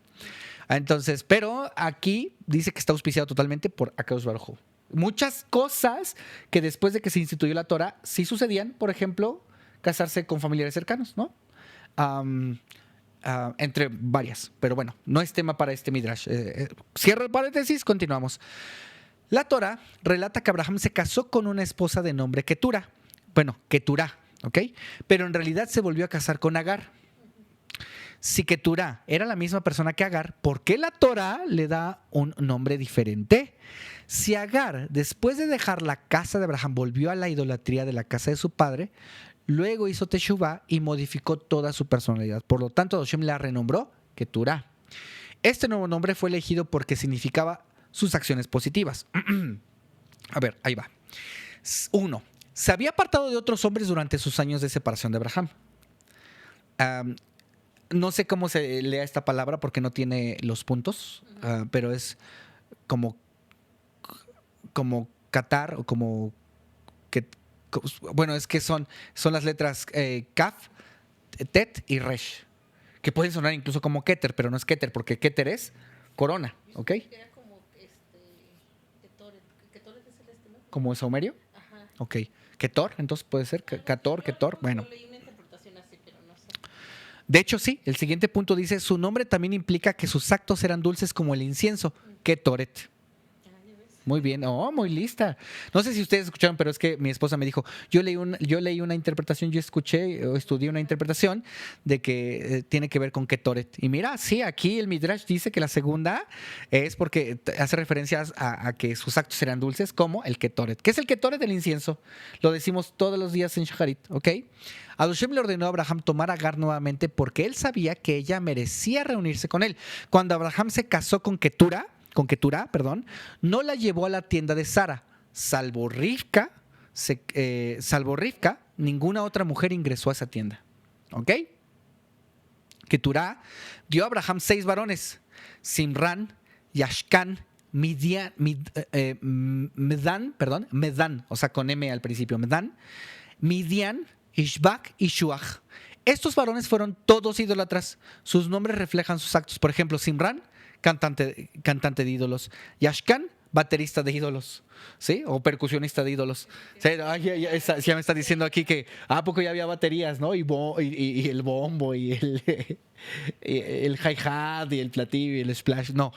Entonces, pero aquí dice que está auspiciado totalmente por Akadosh Baruj Hu. Muchas cosas que después de que se instituyó la Torah sí sucedían, por ejemplo, casarse con familiares cercanos, ¿no? Entre varias, pero bueno, no es tema para este Midrash. Cierro el paréntesis, continuamos. La Torah relata que Abraham se casó con una esposa de nombre Ketura. Bueno, Keturá, ¿ok? Pero en realidad se volvió a casar con Agar. Si Keturá era la misma persona que Agar, ¿por qué la Torah le da un nombre diferente? Si Agar, después de dejar la casa de Abraham, volvió a la idolatría de la casa de su padre, luego hizo Teshuvá y modificó toda su personalidad. Por lo tanto, Hashem la renombró Keturá. Este nuevo nombre fue elegido porque significaba sus acciones positivas. A ver, ahí va. 1. Se había apartado de otros hombres durante sus años de separación de Abraham. No sé cómo se lea esta palabra porque no tiene los puntos, pero es como Qatar o como que, bueno, es que son las letras Kaf, Tet y Resh, que pueden sonar incluso como Keter, pero no es Keter porque Keter es corona, ¿ok? Era como Ketoret es el ¿no? ¿Como saumerio? Ajá. Ok. Ketor, entonces puede ser Ketor, bueno. Leí una interpretación así, pero no sé. De hecho, sí, el siguiente punto dice, su nombre también implica que sus actos eran dulces como el incienso, Ketoret. Muy bien, muy lista. No sé si ustedes escucharon, pero es que mi esposa me dijo, yo leí una interpretación, yo escuché o estudié una interpretación de que tiene que ver con Ketoret. Y mira, sí, aquí el Midrash dice que la segunda es porque hace referencias a que sus actos eran dulces como el Ketoret. ¿Qué es el Ketoret del incienso? Lo decimos todos los días en Shacharit, ¿ok? Hashem le ordenó a Abraham tomar a Agar nuevamente porque él sabía que ella merecía reunirse con él. Cuando Abraham se casó con Keturá, no la llevó a la tienda de Sara. Salvo Rivka, ninguna otra mujer ingresó a esa tienda. ¿Ok? Keturá dio a Abraham 6 varones: Simran, Yashkan, Medan, o sea, con M al principio, Medan, Midian, Ishbak y Shuach. Estos varones fueron todos idólatras. Sus nombres reflejan sus actos. Por ejemplo, Simran, cantante de ídolos. Yashkan, baterista de ídolos, ¿sí? O percusionista de ídolos. Sí, ya me está diciendo aquí que ¿a poco ya había baterías, no? Y el bombo y el hi-hat y el platillo y el splash. No,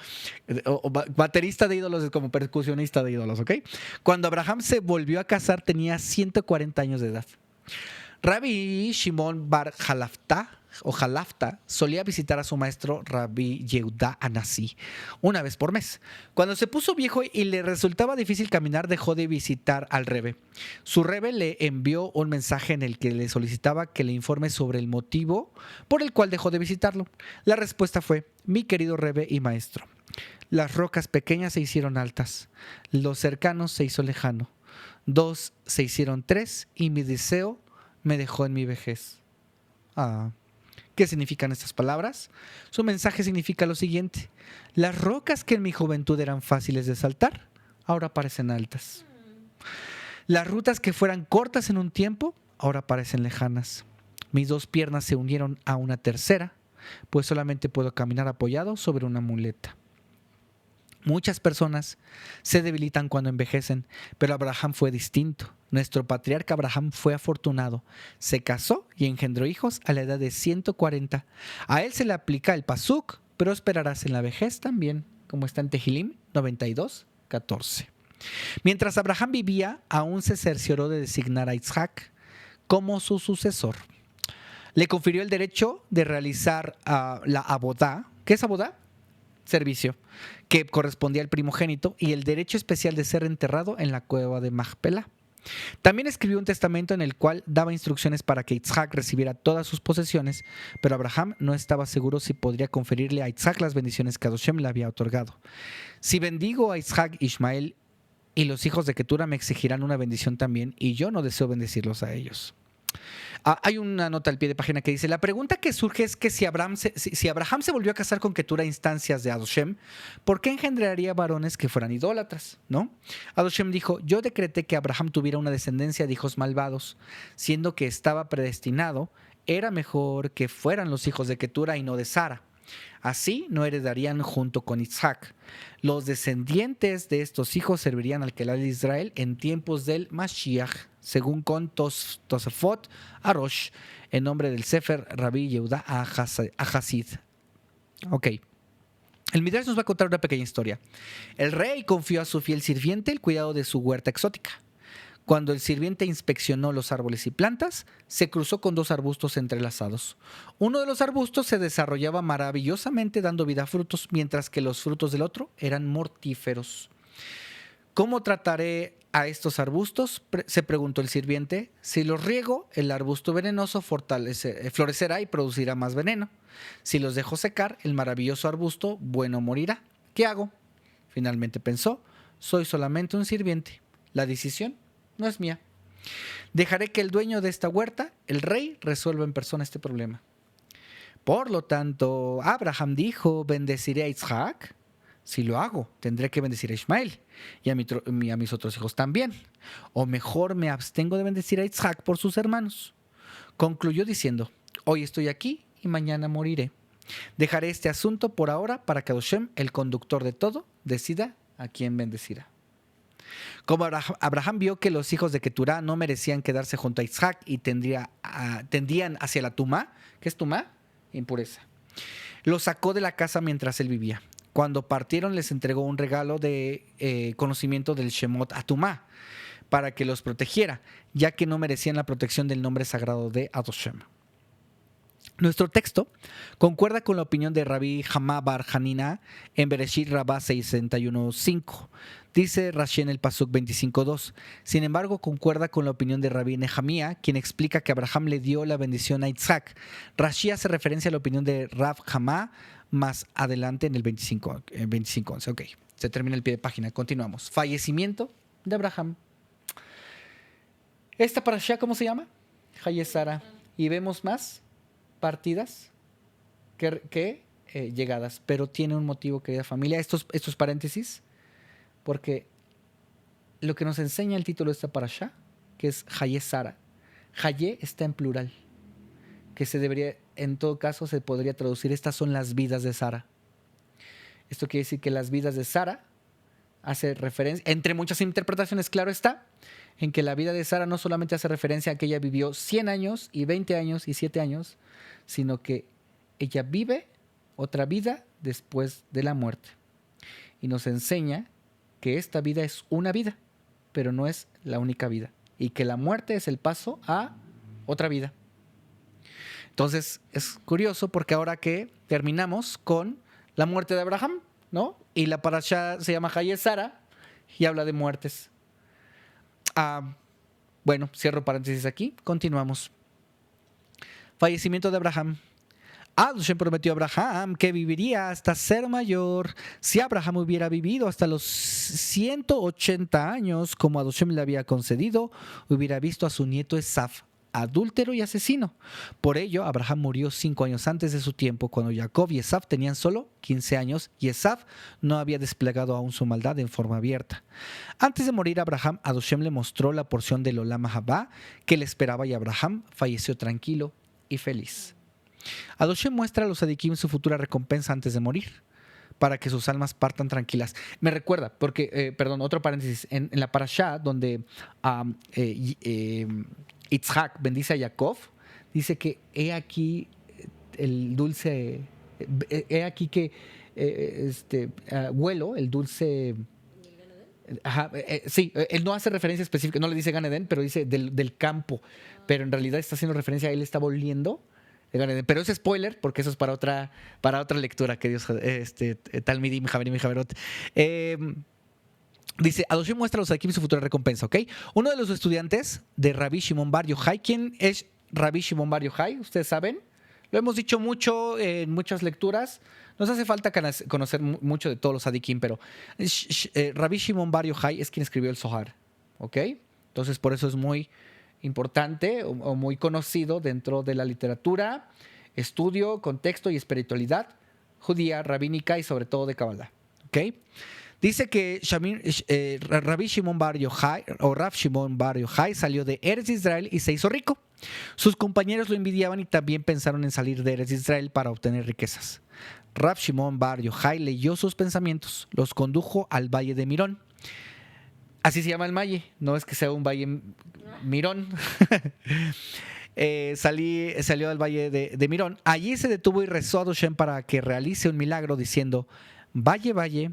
baterista de ídolos es como percusionista de ídolos, ¿ok? Cuando Abraham se volvió a casar tenía 140 años de edad. Rabbi Shimon bar Jalafta solía visitar a su maestro Rabbi Yehuda Anasí una vez por mes. Cuando se puso viejo y le resultaba difícil caminar, dejó de visitar al Rebbe. Su Rebbe le envió un mensaje en el que le solicitaba que le informe sobre el motivo por el cual dejó de visitarlo. La respuesta fue: mi querido Rebbe y maestro, las rocas pequeñas se hicieron altas, los cercanos se hizo lejano, 2 se hicieron 3 y mi deseo me dejó en mi vejez. ¿Qué significan estas palabras? Su mensaje significa lo siguiente: las rocas que en mi juventud eran fáciles de saltar, ahora parecen altas. Las rutas que fueran cortas en un tiempo, ahora parecen lejanas. Mis 2 piernas se unieron a una tercera, pues solamente puedo caminar apoyado sobre una muleta. Muchas personas se debilitan cuando envejecen, pero Abraham fue distinto. Nuestro patriarca Abraham fue afortunado. Se casó y engendró hijos a la edad de 140. A él se le aplica el pasuk: prosperarás en la vejez también, como está en Tehilim 92:14. Mientras Abraham vivía, aún se cercioró de designar a Isaac como su sucesor. Le confirió el derecho de realizar la abodá. ¿Qué es abodá? servicio que correspondía al primogénito y el derecho especial de ser enterrado en la cueva de Macpela. También escribió un testamento en el cual daba instrucciones para que Isaac recibiera todas sus posesiones, pero Abraham no estaba seguro si podría conferirle a Isaac las bendiciones que Hashem le había otorgado. Si bendigo a Isaac, Ismael y los hijos de Ketura me exigirán una bendición también, y yo no deseo bendecirlos a ellos. Hay una nota al pie de página que dice: la pregunta que surge es que si Abraham se volvió a casar con Ketura a instancias de Adoshem, ¿por qué engendraría varones que fueran idólatras? ¿No? Adoshem dijo: yo decreté que Abraham tuviera una descendencia de hijos malvados, siendo que estaba predestinado, era mejor que fueran los hijos de Ketura y no de Sara. Así no heredarían junto con Isaac. Los descendientes de estos hijos servirían al Kelal de Israel en tiempos del Mashiach, según con Tosafot Arosh, en nombre del Sefer Rabbi Yehuda Hasid. Ok. El Midrash nos va a contar una pequeña historia. El rey confió a su fiel sirviente el cuidado de su huerta exótica. Cuando el sirviente inspeccionó los árboles y plantas, se cruzó con dos arbustos entrelazados. Uno de los arbustos se desarrollaba maravillosamente dando vida a frutos, mientras que los frutos del otro eran mortíferos. ¿Cómo trataré a estos arbustos?, se preguntó el sirviente. Si los riego, el arbusto venenoso florecerá y producirá más veneno. Si los dejo secar, el maravilloso arbusto bueno morirá. ¿Qué hago? Finalmente pensó: soy solamente un sirviente. La decisión no es mía. Dejaré que el dueño de esta huerta, el rey, resuelva en persona este problema. Por lo tanto, Abraham dijo: bendeciré a Isaac. Si lo hago, tendré que bendecir a Ismael y a mis otros hijos también. O mejor me abstengo de bendecir a Isaac por sus hermanos. Concluyó diciendo: hoy estoy aquí y mañana moriré. Dejaré este asunto por ahora para que Hashem, el conductor de todo, decida a quién bendecirá. Como Abraham vio que los hijos de Keturá no merecían quedarse junto a Isaac y tendían hacia la tumá. ¿Qué es tumá? Impureza. Los sacó de la casa mientras él vivía. Cuando partieron, les entregó un regalo de conocimiento del Shemot Atumá para que los protegiera, ya que no merecían la protección del nombre sagrado de Adoshem. Nuestro texto concuerda con la opinión de Rabbi Hamá bar Hanina en Bereshit Rabá 61.5. Dice Rashi en el Pasuk 25.2. Sin embargo, concuerda con la opinión de Rabbi Nehemía, quien explica que Abraham le dio la bendición a Isaac. Rashi hace referencia a la opinión de Rav Hamá más adelante en el 25.11. Ok, se termina el pie de página. Continuamos. Fallecimiento de Abraham. ¿Esta parashá cómo se llama? Hayesara. Y vemos más partidas que llegadas, pero tiene un motivo, querida familia. Estos paréntesis, porque lo que nos enseña el título de esta parashá, que es Hayesara. Haye está en plural, que se debería, en todo caso, se podría traducir: estas son las vidas de Sara. Esto quiere decir que las vidas de Sara hace referencia, entre muchas interpretaciones, claro está, en que la vida de Sara no solamente hace referencia a que ella vivió 100 años y 20 años y 7 años, sino que ella vive otra vida después de la muerte. Y nos enseña que esta vida es una vida, pero no es la única vida. Y que la muerte es el paso a otra vida. Entonces es curioso porque ahora que terminamos con la muerte de Abraham, ¿no? Y la parashá se llama Hayesara y habla de muertes. Bueno, cierro paréntesis aquí, continuamos. Fallecimiento de Abraham. Hashem prometió a Abraham que viviría hasta ser mayor. Si Abraham hubiera vivido hasta los 180 años, como Hashem le había concedido, hubiera visto a su nieto Esav, adúltero y asesino. Por ello, Abraham murió 5 años antes de su tiempo, cuando Jacob y Esav tenían solo 15 años y Esav no había desplegado aún su maldad en forma abierta. Antes de morir, Abraham, Hashem le mostró la porción del Olam Haba que le esperaba y Abraham falleció tranquilo y feliz. Hashem muestra a los tzadikim su futura recompensa antes de morir, para que sus almas partan tranquilas. Me recuerda, porque, otro paréntesis, en la parashá donde Yitzhak bendice a Jacob, dice que he aquí el dulce, he aquí que huelo el dulce. Ajá, sí, él no hace referencia específica, no le dice Gan Eden, pero dice del campo, pero en realidad está haciendo referencia a él, estaba oliendo de Gan Eden. Pero es spoiler, porque eso es para otra lectura que Dios, Talmidim, Javerim y Javerot. Dice, Adoshem muestra a los Sadikim su futura recompensa, ¿ok? Uno de los estudiantes de Rabbi Shimon Bar Yochai, ¿quién es Rabbi Shimon Bar Yochai? ¿Ustedes saben? Lo hemos dicho mucho en muchas lecturas. Nos hace falta conocer mucho de todos los Sadikim, pero Rabbi Shimon Bar Yochai es quien escribió el Zohar, ¿ok? Entonces, por eso es muy importante o muy conocido dentro de la literatura, estudio, contexto y espiritualidad judía, rabínica y sobre todo de Kabbalah, ¿ok? Dice que Rabbi Shimon Bar Yochai o Rav Shimon Bar Yochai salió de Eretz Israel y se hizo rico. Sus compañeros lo envidiaban y también pensaron en salir de Eretz Israel para obtener riquezas. Rav Shimon Bar Yochai leyó sus pensamientos, los condujo al valle de Mirón. Así se llama el valle, no es que sea un valle Mirón. Salió al valle de Mirón. Allí se detuvo y rezó a Doshem para que realice un milagro diciendo: Valle, valle,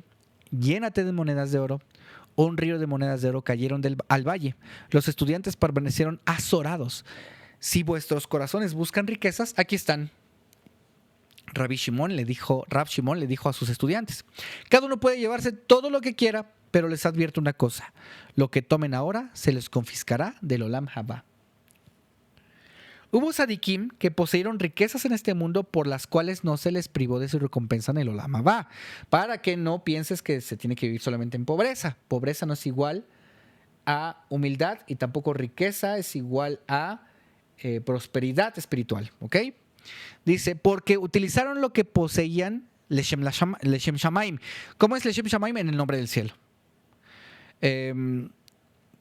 llénate de monedas de oro. Un río de monedas de oro cayeron al valle. Los estudiantes permanecieron azorados. Si vuestros corazones buscan riquezas, aquí están. Rav Shimon le dijo a sus estudiantes: cada uno puede llevarse todo lo que quiera, pero les advierto una cosa: lo que tomen ahora se les confiscará del Olam Haba. Hubo sadikim que poseyeron riquezas en este mundo por las cuales no se les privó de su recompensa en el Olam Haba. Para que no pienses que se tiene que vivir solamente en pobreza. Pobreza no es igual a humildad y tampoco riqueza es igual a prosperidad espiritual, ¿ok? Dice, porque utilizaron lo que poseían Leshem Shamaim. ¿Cómo es Leshem Shamaim? En el nombre del cielo.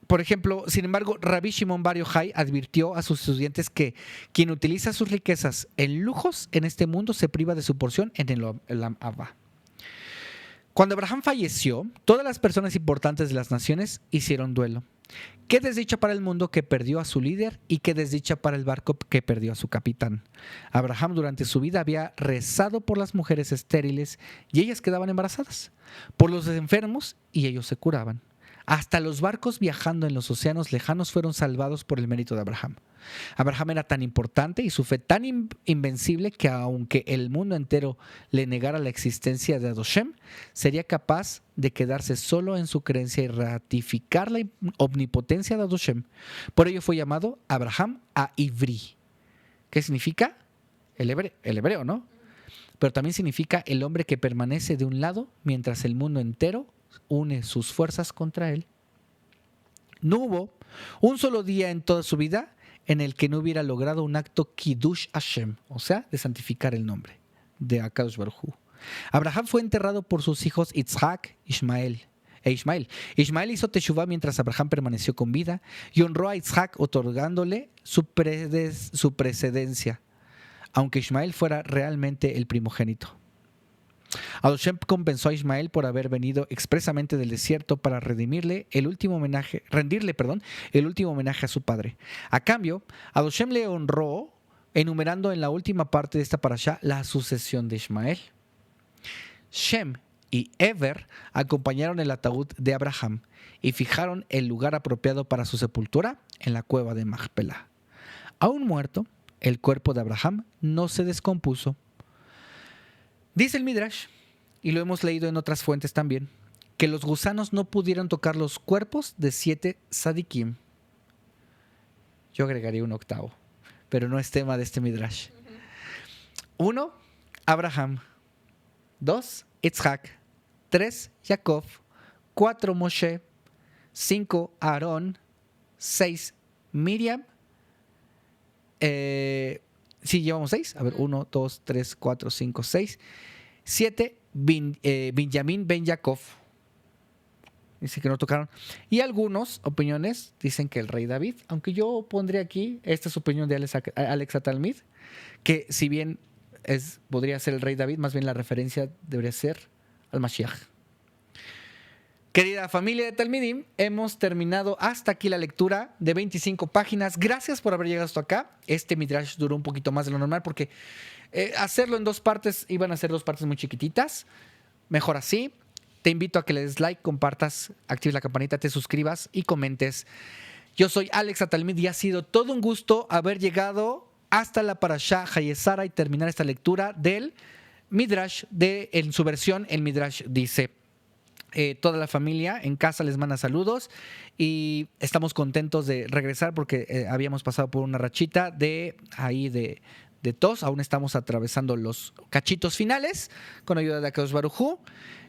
Por ejemplo, sin embargo, Rabbi Shimon Bar Yochai advirtió a sus estudiantes que quien utiliza sus riquezas en lujos en este mundo se priva de su porción en el Olam Haba. Cuando Abraham falleció, todas las personas importantes de las naciones hicieron duelo. Qué desdicha para el mundo que perdió a su líder y qué desdicha para el barco que perdió a su capitán. Abraham durante su vida había rezado por las mujeres estériles y ellas quedaban embarazadas, por los enfermos y ellos se curaban. Hasta los barcos viajando en los océanos lejanos fueron salvados por el mérito de Abraham. Abraham era tan importante y su fe tan invencible que aunque el mundo entero le negara la existencia de Adoshem, sería capaz de quedarse solo en su creencia y ratificar la omnipotencia de Adoshem. Por ello fue llamado Abraham a Ivri. ¿Qué significa? El hebreo, ¿no? Pero también significa el hombre que permanece de un lado mientras el mundo entero une sus fuerzas contra él. No hubo un solo día en toda su vida en el que no hubiera logrado un acto Kiddush Hashem, o sea, de santificar el nombre de Akadosh Baruj Hu. Abraham fue enterrado por sus hijos Itzhak e Ishmael. Ishmael hizo teshuvá mientras Abraham permaneció con vida y honró a Itzhak otorgándole su precedencia, aunque Ishmael fuera realmente el primogénito. Adoshem compensó a Ismael por haber venido expresamente del desierto para rendirle el último homenaje a su padre. A cambio, Adoshem le honró enumerando en la última parte de esta parashá la sucesión de Ismael. Shem y Ever acompañaron el ataúd de Abraham y fijaron el lugar apropiado para su sepultura en la cueva de Machpelah. Aún muerto, el cuerpo de Abraham no se descompuso. Dice el Midrash, y lo hemos leído en otras fuentes también, que los gusanos no pudieron tocar los cuerpos de 7 sadikim. Yo agregaría un octavo, pero no es tema de este Midrash. 1, Abraham. 2, Itzhak. 3, Jacob. 4, Moshe. 5, Aarón. 6, Miriam. Sí, llevamos 6. A ver, 1, 2, 3, 4, 5, 6. 7, Benjamín ben Jacob. Dice que no tocaron. Y algunas opiniones dicen que el rey David, aunque yo pondré aquí, esta es opinión de Alex Talmid, que si bien podría ser el rey David, más bien la referencia debería ser al Mashiach. Querida familia de Talmidim, hemos terminado hasta aquí la lectura de 25 páginas. Gracias por haber llegado hasta acá. Este Midrash duró un poquito más de lo normal porque hacerlo en 2 partes iban a ser 2 partes muy chiquititas. Mejor así. Te invito a que le des like, compartas, actives la campanita, te suscribas y comentes. Yo soy Alex Talmid y ha sido todo un gusto haber llegado hasta la Parashá Hayezara y terminar esta lectura del Midrash, en su versión, el Midrash dice: toda la familia en casa les manda saludos y estamos contentos de regresar porque habíamos pasado por una rachita de tos. Aún estamos atravesando los cachitos finales con ayuda de Akadosh Baruj Hu.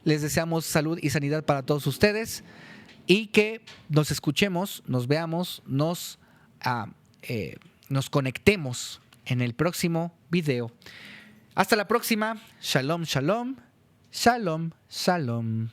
Les deseamos salud y sanidad para todos ustedes y que nos escuchemos, nos veamos, nos conectemos en el próximo video. Hasta la próxima. Shalom, shalom, shalom, shalom.